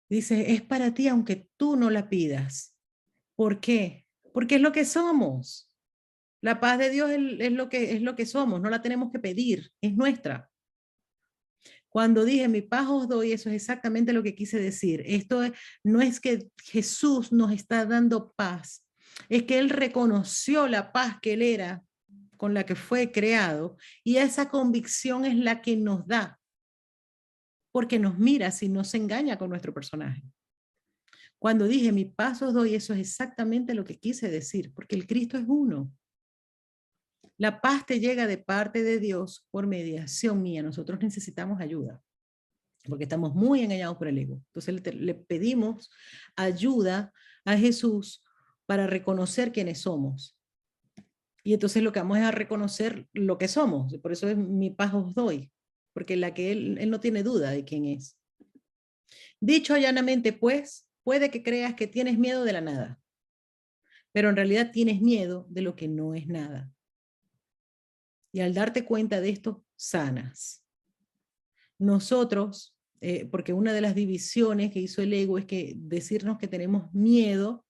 Speaker 1: Dice, es para ti, aunque tú no la pidas. ¿Por qué? Porque es lo que somos. La paz de Dios es lo que somos, no la tenemos que pedir, es nuestra. Cuando dije mi paz os doy, eso es exactamente lo que quise decir. No es que Jesús nos está dando paz, es que Él reconoció la paz que Él era, con la que fue creado, y esa convicción es la que nos da, porque nos mira si no se engaña con nuestro personaje. Cuando dije mi paz os doy, eso es exactamente lo que quise decir, porque el Cristo es uno. La paz te llega de parte de Dios por mediación mía. Nosotros necesitamos ayuda, porque estamos muy engañados por el ego. Entonces le pedimos ayuda a Jesús para reconocer quiénes somos. Y entonces lo que vamos es a reconocer lo que somos. Por eso es mi paz os doy, porque la que él no tiene duda de quién es. Dicho llanamente, pues, puede que creas que tienes miedo de la nada, pero en realidad tienes miedo de lo que no es nada. Y al darte cuenta de esto, sanas. Nosotros, porque una de las divisiones que hizo el ego es que decirnos que tenemos miedo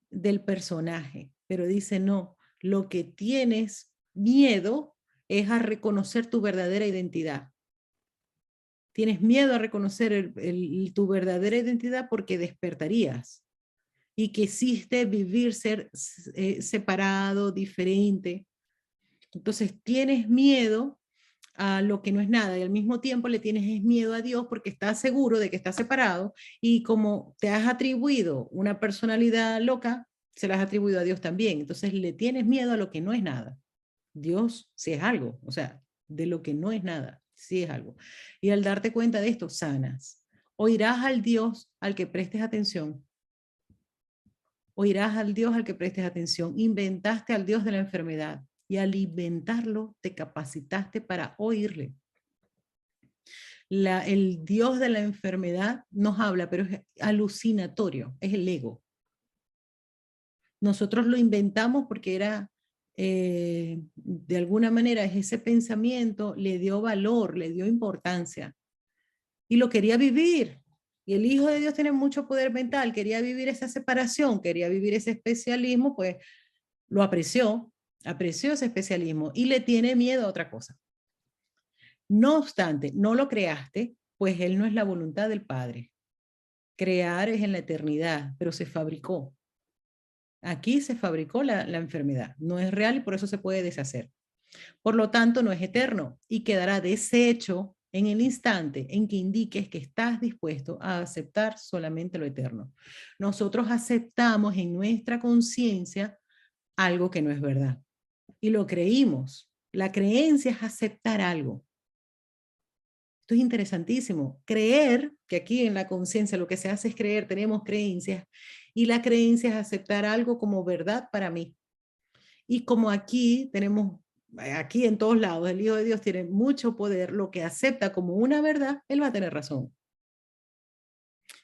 Speaker 1: del personaje, pero dice no, lo que tienes miedo es a reconocer tu verdadera identidad. Tienes miedo a reconocer tu verdadera identidad porque despertarías y que existe vivir, ser separado, diferente. Entonces tienes miedo a lo que no es nada y al mismo tiempo le tienes miedo a Dios porque estás seguro de que estás separado y como te has atribuido una personalidad loca, se la has atribuido a Dios también. Entonces le tienes miedo a lo que no es nada. Dios sí es algo, o sea, de lo que no es nada, sí es algo. Y al darte cuenta de esto, sanas. Oirás al Dios al que prestes atención. Oirás al Dios al que prestes atención. Inventaste al Dios de la enfermedad y al inventarlo te capacitaste para oírle. El Dios de la enfermedad nos habla, pero es alucinatorio, es el ego. Nosotros lo inventamos porque era, de alguna manera, ese pensamiento le dio valor, le dio importancia y lo quería vivir. Y el Hijo de Dios tiene mucho poder mental, quería vivir esa separación, quería vivir ese especialismo, pues lo apreció ese especialismo y le tiene miedo a otra cosa. No obstante, no lo creaste, pues Él no es la voluntad del Padre. Crear es en la eternidad, pero se fabricó. Aquí se fabricó la enfermedad, no es real y por eso se puede deshacer. Por lo tanto, no es eterno y quedará deshecho en el instante en que indiques que estás dispuesto a aceptar solamente lo eterno. Nosotros aceptamos en nuestra conciencia algo que no es verdad y lo creímos. La creencia es aceptar algo. Esto es interesantísimo. Creer, que aquí en la conciencia lo que se hace es creer, tenemos creencias, y la creencia es aceptar algo como verdad para mí. Y como aquí tenemos, aquí en todos lados, el Hijo de Dios tiene mucho poder, lo que acepta como una verdad, él va a tener razón.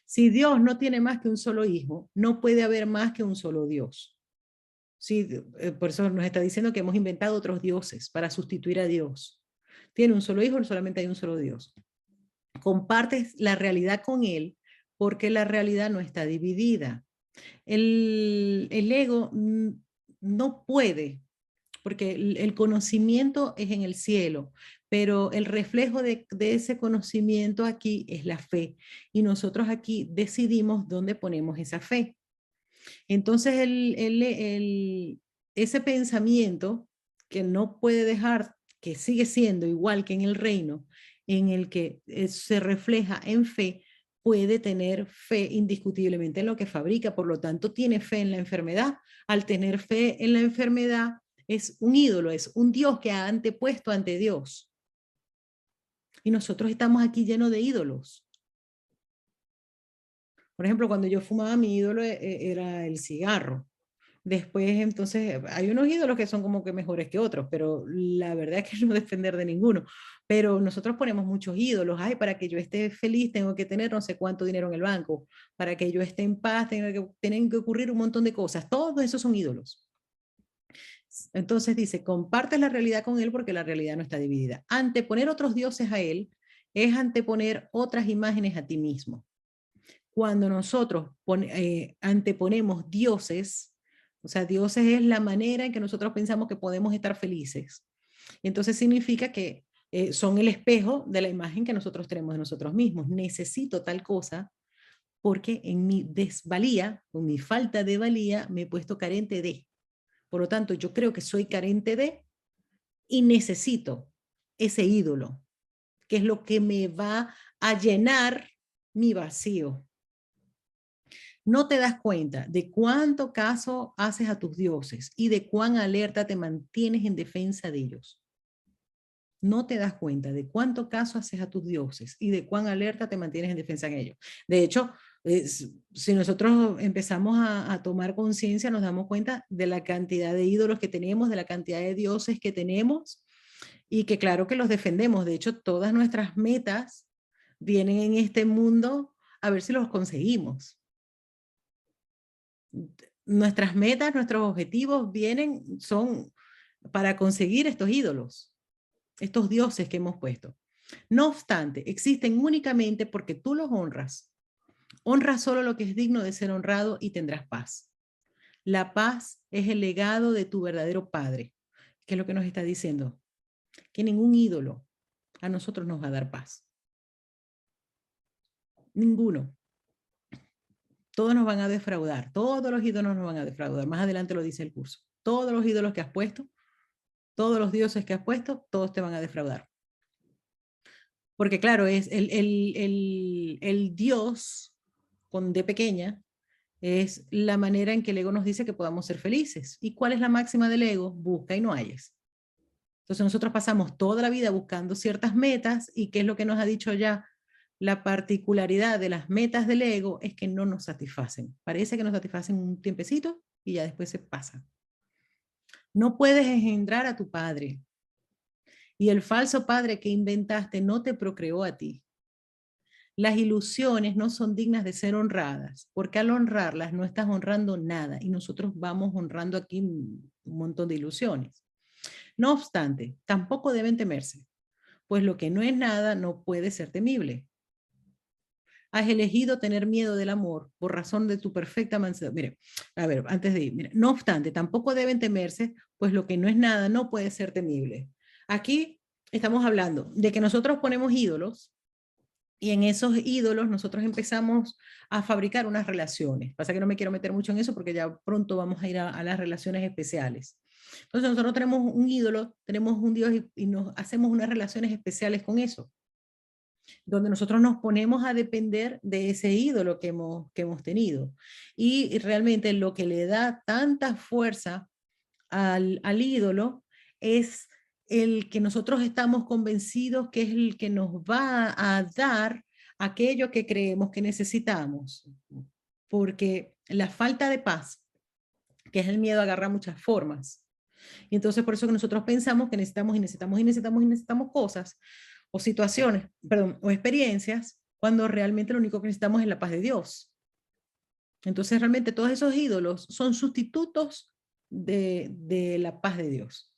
Speaker 1: Si Dios no tiene más que un solo hijo, no puede haber más que un solo Dios. Sí, por eso nos está diciendo que hemos inventado otros dioses para sustituir a Dios. Tiene un solo hijo, no solamente hay un solo Dios. Compartes la realidad con él porque la realidad no está dividida. El ego no puede, porque el conocimiento es en el cielo, pero el reflejo de ese conocimiento aquí es la fe, y nosotros aquí decidimos dónde ponemos esa fe. Entonces, ese pensamiento que no puede dejar, que sigue siendo igual que en el reino, en el que se refleja en fe, puede tener fe indiscutiblemente en lo que fabrica, por lo tanto tiene fe en la enfermedad. Al tener fe en la enfermedad, es un ídolo, es un Dios que ha antepuesto ante Dios. Y nosotros estamos aquí llenos de ídolos. Por ejemplo, cuando yo fumaba, mi ídolo era el cigarro. Después, entonces, hay unos ídolos que son como que mejores que otros, pero la verdad es que no defender de ninguno. Pero nosotros ponemos muchos ídolos. Ay, para que yo esté feliz tengo que tener no sé cuánto dinero en el banco. Para que yo esté en paz tienen que ocurrir un montón de cosas. Todos esos son ídolos. Entonces dice, compartes la realidad con él porque la realidad no está dividida. Anteponer otros dioses a él es anteponer otras imágenes a ti mismo. Cuando nosotros anteponemos dioses, o sea, dioses es la manera en que nosotros pensamos que podemos estar felices. Entonces significa que son el espejo de la imagen que nosotros tenemos de nosotros mismos. Necesito tal cosa porque en mi desvalía, o mi falta de valía, me he puesto carente de. Por lo tanto, yo creo que soy carente de y necesito ese ídolo, que es lo que me va a llenar mi vacío. No te das cuenta de cuánto caso haces a tus dioses y de cuán alerta te mantienes en defensa de ellos. No te das cuenta de cuánto caso haces a tus dioses y de cuán alerta te mantienes en defensa de ellos. De hecho, si nosotros empezamos a tomar conciencia, nos damos cuenta de la cantidad de ídolos que tenemos, de la cantidad de dioses que tenemos, y que claro que los defendemos. De hecho, todas nuestras metas vienen en este mundo a ver si los conseguimos. Nuestras metas, nuestros objetivos son para conseguir estos ídolos, estos dioses que hemos puesto. No obstante, existen únicamente porque tú los honras. Honra solo lo que es digno de ser honrado y tendrás paz. La paz es el legado de tu verdadero Padre. ¿Qué es lo que nos está diciendo? Que ningún ídolo a nosotros nos va a dar paz. Ninguno. Todos nos van a defraudar, todos los ídolos nos van a defraudar. Más adelante lo dice el curso. Todos los ídolos que has puesto, todos los dioses que has puesto, todos te van a defraudar. Porque claro, es el Dios con D pequeña, es la manera en que el ego nos dice que podamos ser felices. ¿Y cuál es la máxima del ego? Busca y no halles. Entonces nosotros pasamos toda la vida buscando ciertas metas, y ¿qué es lo que nos ha dicho ya? La particularidad de las metas del ego es que no nos satisfacen. Parece que nos satisfacen un tiempecito y ya después se pasan. No puedes engendrar a tu padre, y el falso padre que inventaste no te procreó a ti. Las ilusiones no son dignas de ser honradas, porque al honrarlas no estás honrando nada, y nosotros vamos honrando aquí un montón de ilusiones. No obstante, tampoco deben temerse, pues lo que no es nada no puede ser temible. Has elegido tener miedo del amor por razón de tu perfecta mansedumbre. Mire, a ver, antes de ir, mire, no obstante, tampoco deben temerse, pues lo que no es nada no puede ser temible. Aquí estamos hablando de que nosotros ponemos ídolos Y en esos ídolos nosotros empezamos a fabricar unas relaciones. Pasa que no me quiero meter mucho en eso porque ya pronto vamos a ir a las relaciones especiales. Entonces nosotros tenemos un ídolo, tenemos un Dios y nos hacemos unas relaciones especiales con eso, donde nosotros nos ponemos a depender de ese ídolo que hemos tenido. Y realmente lo que le da tanta fuerza al ídolo es el que nosotros estamos convencidos que es el que nos va a dar aquello que creemos que necesitamos. Porque la falta de paz, que es el miedo, agarra muchas formas. Y entonces por eso que nosotros pensamos que necesitamos y necesitamos y necesitamos y necesitamos cosas o situaciones, perdón, o experiencias, cuando realmente lo único que necesitamos es la paz de Dios. Entonces realmente todos esos ídolos son sustitutos de la paz de Dios.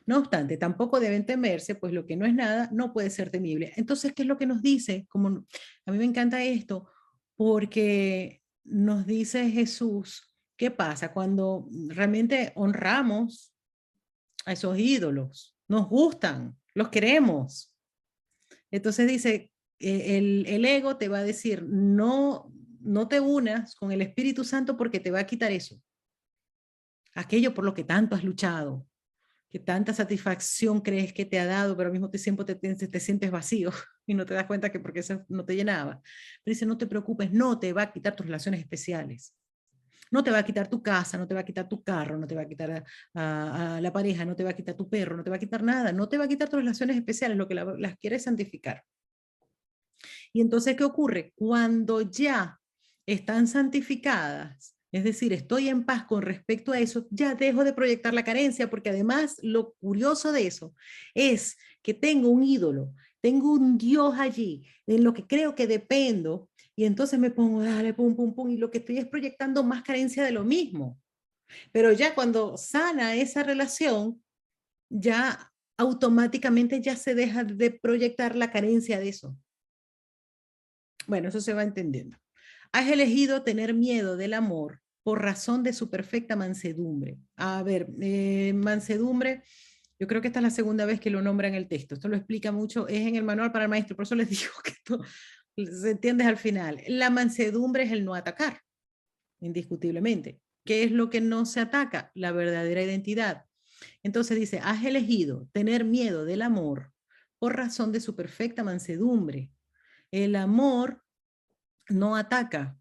Speaker 1: No obstante, tampoco deben temerse, pues lo que no es nada no puede ser temible. Entonces, ¿qué es lo que nos dice? Como a mí me encanta esto, porque nos dice Jesús, ¿qué pasa cuando realmente honramos a esos ídolos? Nos gustan, los queremos. Entonces dice, el ego te va a decir, no, no te unas con el Espíritu Santo porque te va a quitar eso, aquello por lo que tanto has luchado, que tanta satisfacción crees que te ha dado, pero al mismo tiempo te sientes vacío y no te das cuenta que porque eso no te llenaba. Pero dice, no te preocupes, no te va a quitar tus relaciones especiales. No te va a quitar tu casa, no te va a quitar tu carro, no te va a quitar a la pareja, no te va a quitar tu perro, no te va a quitar nada, no te va a quitar tus relaciones especiales, lo que las quiere santificar. Y entonces, ¿qué ocurre? Cuando ya están santificadas, es decir, estoy en paz con respecto a eso, ya dejo de proyectar la carencia, porque además lo curioso de eso es que tengo un ídolo, tengo un Dios allí, en lo que creo que dependo, y entonces me pongo, dale, pum, pum, pum, y lo que estoy es proyectando más carencia de lo mismo. Pero ya cuando sana esa relación, ya automáticamente ya se deja de proyectar la carencia de eso. Bueno, eso se va entendiendo. Has elegido tener miedo del amor por razón de su perfecta mansedumbre. A ver, mansedumbre, yo creo que esta es la segunda vez que lo nombra en el texto. Esto lo explica mucho, es en el manual para el maestro, por eso les digo que esto se entiende al final. La mansedumbre es el no atacar, indiscutiblemente. ¿Qué es lo que no se ataca? La verdadera identidad. Entonces dice, has elegido tener miedo del amor por razón de su perfecta mansedumbre. El amor no ataca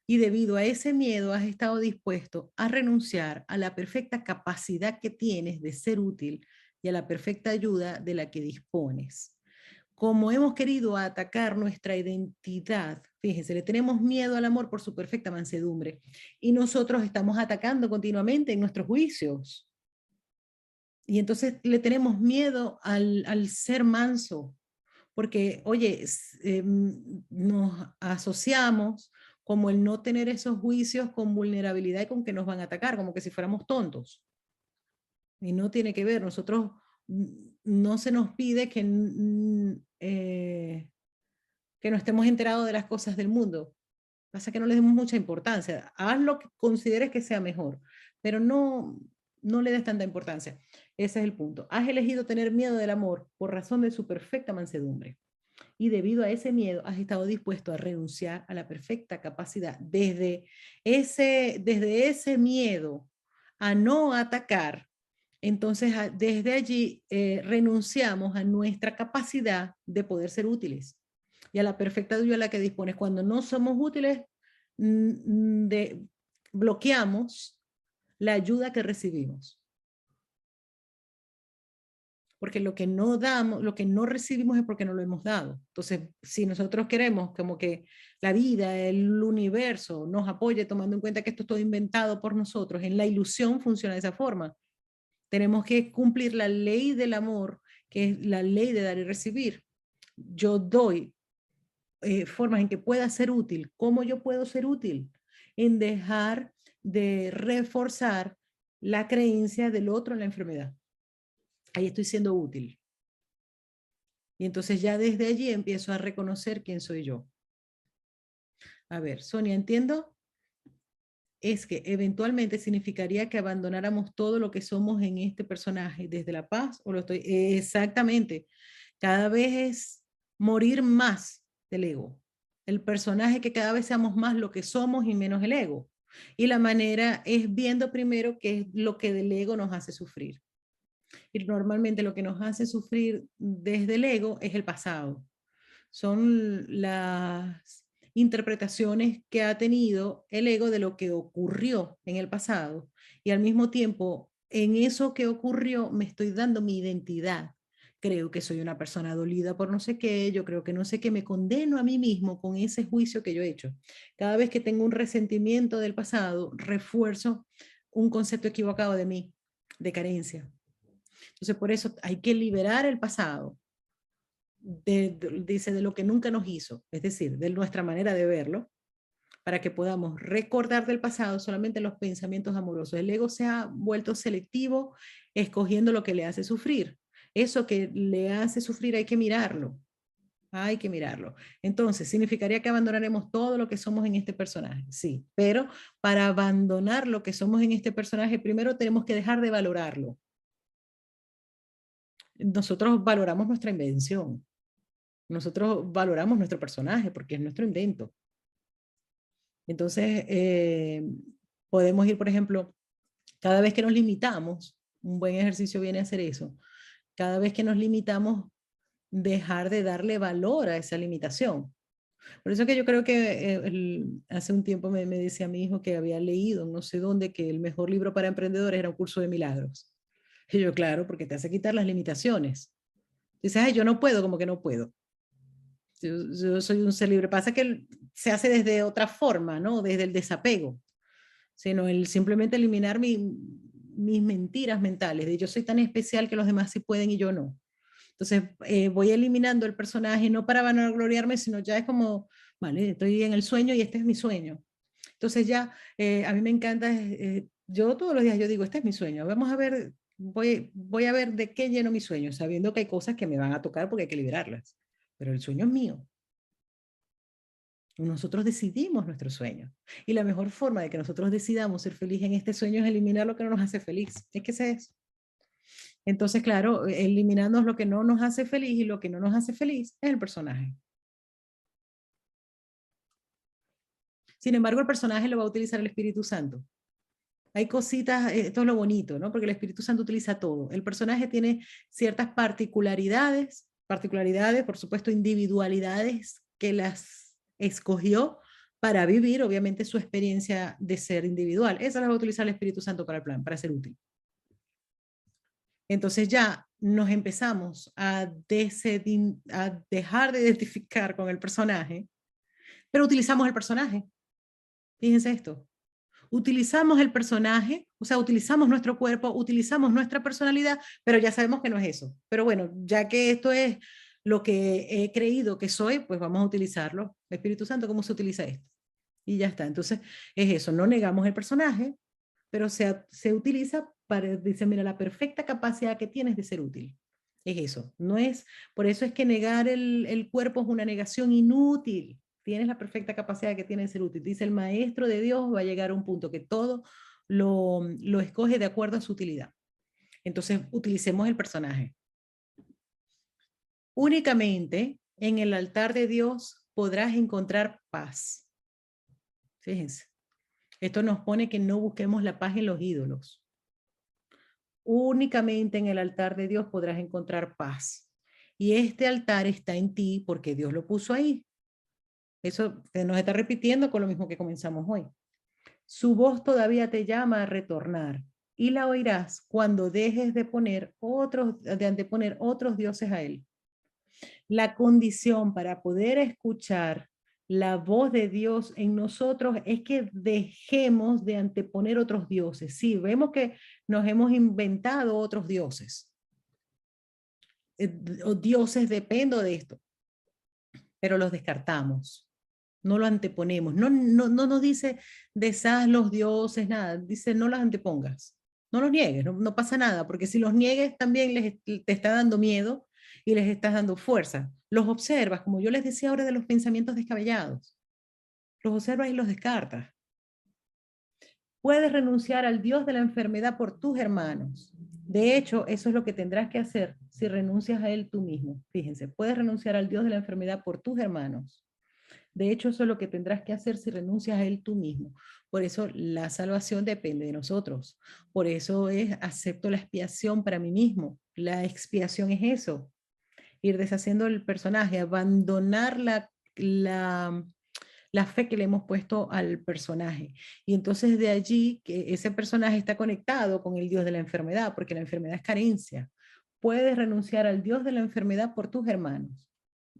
Speaker 1: y debido a ese miedo has estado dispuesto a renunciar a la perfecta capacidad que tienes de ser útil y a la perfecta ayuda de la que dispones. Como hemos querido atacar nuestra identidad, fíjense, le tenemos miedo al amor por su perfecta mansedumbre y nosotros estamos atacando continuamente en nuestros juicios. Y entonces le tenemos miedo al ser manso, porque, oye, nos asociamos como el no tener esos juicios con vulnerabilidad y con que nos van a atacar, como que si fuéramos tontos. Y no tiene que ver, nosotros no se nos pide que no estemos enterados de las cosas del mundo. Pasa que no le demos mucha importancia. Haz lo que consideres que sea mejor, pero no le des tanta importancia. Ese es el punto. Has elegido tener miedo del amor por razón de su perfecta mansedumbre. Y debido a ese miedo has estado dispuesto a renunciar a la perfecta capacidad desde ese miedo a no atacar. Entonces, desde allí renunciamos a nuestra capacidad de poder ser útiles y a la perfecta ayuda a la que dispones. Cuando no somos útiles, bloqueamos la ayuda que recibimos. Porque lo que no damos, lo que no recibimos es porque no lo hemos dado. Entonces, si nosotros queremos como que la vida, el universo nos apoye tomando en cuenta que esto es todo inventado por nosotros, en la ilusión funciona de esa forma. Tenemos que cumplir la ley del amor, que es la ley de dar y recibir. Yo doy formas en que pueda ser útil. ¿Cómo yo puedo ser útil? En dejar de reforzar la creencia del otro en la enfermedad. Ahí estoy siendo útil. Y entonces ya desde allí empiezo a reconocer quién soy yo. A ver, Sonia, entiendo. Es que eventualmente significaría que abandonáramos todo lo que somos en este personaje, desde la paz, o lo estoy, exactamente. Cada vez es morir más del ego. El personaje que cada vez seamos más lo que somos y menos el ego. Y la manera es viendo primero qué es lo que del ego nos hace sufrir. Y normalmente lo que nos hace sufrir desde el ego es el pasado. Son las interpretaciones que ha tenido el ego de lo que ocurrió en el pasado. Y al mismo tiempo, en eso que ocurrió, me estoy dando mi identidad. Creo que soy una persona dolida por no sé qué, yo creo que no sé qué, me condeno a mí mismo con ese juicio que yo he hecho. Cada vez que tengo un resentimiento del pasado, refuerzo un concepto equivocado de mí, de carencia. Entonces, por eso hay que liberar el pasado, dice, de lo que nunca nos hizo, es decir, de nuestra manera de verlo, para que podamos recordar del pasado solamente los pensamientos amorosos. El ego se ha vuelto selectivo, escogiendo lo que le hace sufrir. Eso que le hace sufrir hay que mirarlo. Hay que mirarlo. Entonces, ¿significaría que abandonaremos todo lo que somos en este personaje? Sí, pero para abandonar lo que somos en este personaje, primero tenemos que dejar de valorarlo. Nosotros valoramos nuestra invención. Nosotros valoramos nuestro personaje porque es nuestro invento. Entonces, podemos ir, por ejemplo, cada vez que nos limitamos, un buen ejercicio viene a hacer eso, cada vez que nos limitamos, dejar de darle valor a esa limitación. Por eso que yo creo que hace un tiempo me decía mi hijo que había leído, no sé dónde, que el mejor libro para emprendedores era un curso de milagros. Y yo, claro, porque te hace quitar las limitaciones. Dices, ay, yo no puedo, como que no puedo. Yo soy un ser libre. Pasa que se hace desde otra forma, ¿no? Desde el desapego, sino el simplemente eliminar mis mentiras mentales, de yo soy tan especial que los demás sí pueden y yo no. Entonces voy eliminando el personaje, no para vanagloriarme, sino ya es como, vale, estoy en el sueño y este es mi sueño. Entonces ya, a mí me encanta, yo todos los días yo digo, este es mi sueño, vamos a ver, voy a ver de qué lleno mi sueño, sabiendo que hay cosas que me van a tocar porque hay que liberarlas, pero el sueño es mío. Nosotros decidimos nuestro sueño. Y la mejor forma de que nosotros decidamos ser felices en este sueño es eliminar lo que no nos hace feliz. Es que ese es. Entonces, claro, eliminando lo que no nos hace feliz y lo que no nos hace feliz es el personaje. Sin embargo, el personaje lo va a utilizar el Espíritu Santo. Hay cositas, esto es lo bonito, ¿no? Porque el Espíritu Santo utiliza todo. El personaje tiene ciertas particularidades, por supuesto, individualidades que las escogió para vivir, obviamente, su experiencia de ser individual. Esa las va a utilizar el Espíritu Santo para el plan, para ser útil. Entonces ya nos empezamos a dejar de identificar con el personaje, pero utilizamos el personaje. Fíjense esto. Utilizamos el personaje, o sea, utilizamos nuestro cuerpo, utilizamos nuestra personalidad, pero ya sabemos que no es eso. Pero bueno, ya que esto es lo que he creído que soy, pues vamos a utilizarlo. Espíritu Santo, ¿cómo se utiliza esto? Y ya está. Entonces, es eso, no negamos el personaje, pero se utiliza para, dice, mira, la perfecta capacidad que tienes de ser útil. Es eso, no es, por eso es que negar el cuerpo es una negación inútil. Tienes la perfecta capacidad que tienes de ser útil. Dice, el maestro de Dios va a llegar a un punto que todo lo escoge de acuerdo a su utilidad. Entonces, utilicemos el personaje. Únicamente en el altar de Dios podrás encontrar paz. Fíjense. Esto nos pone que no busquemos la paz en los ídolos. Únicamente en el altar de Dios podrás encontrar paz. Y este altar está en ti porque Dios lo puso ahí. Eso nos está repitiendo con lo mismo que comenzamos hoy. Su voz todavía te llama a retornar y la oirás cuando dejes de anteponer otros dioses a él. La condición para poder escuchar la voz de Dios en nosotros es que dejemos de anteponer otros dioses. Sí, vemos que nos hemos inventado otros dioses. O dioses, dependo de esto, pero los descartamos. No lo anteponemos. No nos dice deshaz los dioses, nada. Dice no los antepongas. No los niegues, no pasa nada, porque si los niegues también te está dando miedo y les estás dando fuerza. Los observas, como yo les decía ahora de los pensamientos descabellados. Los observas y los descartas. Puedes renunciar al Dios de la enfermedad por tus hermanos De hecho, eso es lo que tendrás que hacer si renuncias a él tú mismo. Fíjense, puedes renunciar al Dios de la enfermedad por tus hermanos. De hecho, eso es lo que tendrás que hacer si renuncias a él tú mismo. Por eso la salvación depende de nosotros. Por eso es acepto la expiación para mí mismo. La expiación es eso, ir deshaciendo el personaje, abandonar la fe que le hemos puesto al personaje. Y entonces de allí que ese personaje está conectado con el Dios de la enfermedad, porque la enfermedad es carencia. Puedes renunciar al Dios de la enfermedad por tus hermanos.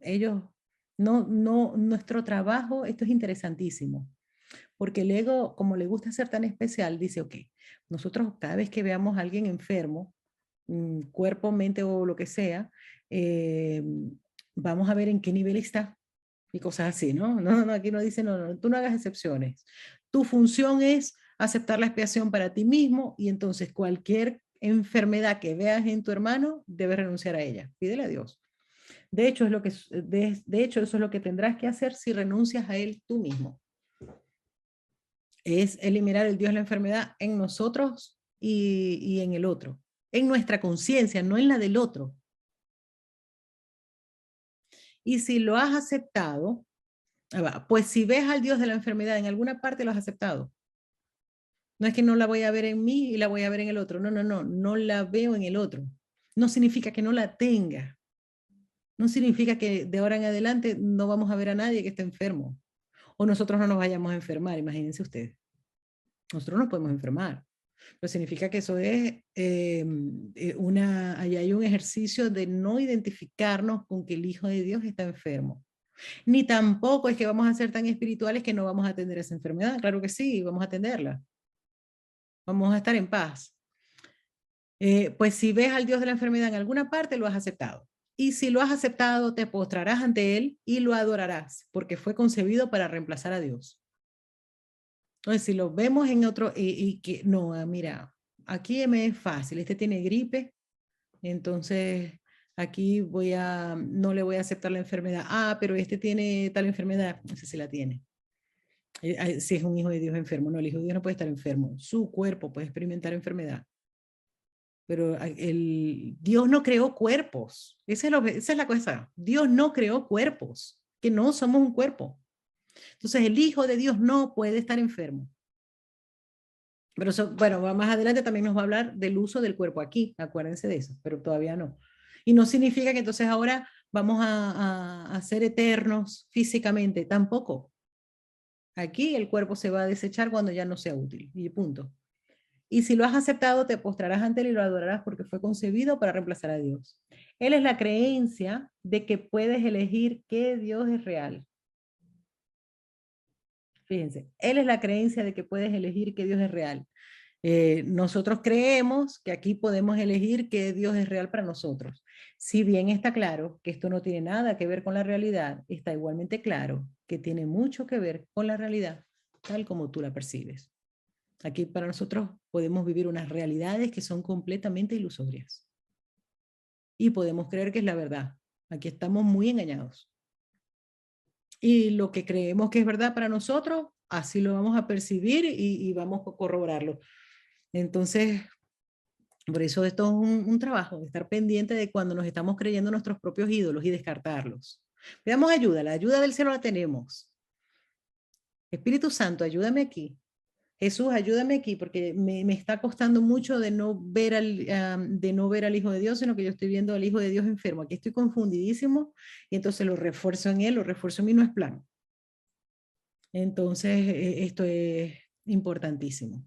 Speaker 1: Ellos, nuestro trabajo, esto es interesantísimo, porque el ego, como le gusta ser tan especial, dice, ok, nosotros cada vez que veamos a alguien enfermo, cuerpo, mente o lo que sea, eh, vamos a ver en qué nivel está y cosas así, ¿no? No, aquí no dice, no, tú no hagas excepciones. Tu función es aceptar la expiación para ti mismo y entonces cualquier enfermedad que veas en tu hermano, debes renunciar a ella. Pídele a Dios. De hecho, de hecho, eso es lo que tendrás que hacer si renuncias a él tú mismo. Es eliminar el Dios de la enfermedad en nosotros y en el otro. En nuestra conciencia, no en la del otro. Y si lo has aceptado, pues si ves al Dios de la enfermedad en alguna parte, lo has aceptado. No es que no la voy a ver en mí y la voy a ver en el otro. No la veo en el otro. No significa que no la tenga. No significa que de ahora en adelante no vamos a ver a nadie que esté enfermo. O nosotros no nos vayamos a enfermar, imagínense ustedes. Nosotros nos podemos enfermar. Pero significa que eso es ahí hay un ejercicio de no identificarnos con que el Hijo de Dios está enfermo. Ni tampoco es que vamos a ser tan espirituales que no vamos a atender esa enfermedad. Claro que sí, vamos a atenderla. Vamos a estar en paz. Pues si ves al Dios de la enfermedad en alguna parte, lo has aceptado. Y si lo has aceptado, te postrarás ante Él y lo adorarás, porque fue concebido para reemplazar a Dios. Entonces, si lo vemos en otro, y que no, mira, aquí me es fácil, este tiene gripe, entonces aquí no le voy a aceptar la enfermedad. Ah, pero este tiene tal enfermedad, no sé si la tiene. Si es un hijo de Dios enfermo, no, el hijo de Dios no puede estar enfermo, su cuerpo puede experimentar enfermedad. Pero Dios no creó cuerpos, esa es la cosa, Dios no creó cuerpos, que no somos un cuerpo. Entonces el Hijo de Dios no puede estar enfermo. Pero eso, bueno, más adelante también nos va a hablar del uso del cuerpo aquí, acuérdense de eso, pero todavía no. Y no significa que entonces ahora vamos a ser eternos físicamente, tampoco. Aquí el cuerpo se va a desechar cuando ya no sea útil, y punto. Y si lo has aceptado, te postrarás ante él y lo adorarás porque fue concebido para reemplazar a Dios. Él es la creencia de que puedes elegir qué Dios es real. Fíjense, Él es la creencia de que puedes elegir qué Dios es real. Nosotros creemos que aquí podemos elegir qué Dios es real para nosotros. Si bien está claro que esto no tiene nada que ver con la realidad, está igualmente claro que tiene mucho que ver con la realidad, tal como tú la percibes. Aquí para nosotros podemos vivir unas realidades que son completamente ilusorias. Y podemos creer que es la verdad. Aquí estamos muy engañados. Y lo que creemos que es verdad para nosotros, así lo vamos a percibir y vamos a corroborarlo. Entonces, por eso esto es un trabajo, de estar pendiente de cuando nos estamos creyendo nuestros propios ídolos y descartarlos. Pidamos ayuda, la ayuda del cielo la tenemos. Espíritu Santo, ayúdame aquí. Jesús, ayúdame aquí, porque me está costando mucho de no ver al Hijo de Dios, sino que yo estoy viendo al Hijo de Dios enfermo. Aquí estoy confundidísimo y entonces lo refuerzo en él, lo refuerzo en mí, no es plan. Entonces, esto es importantísimo.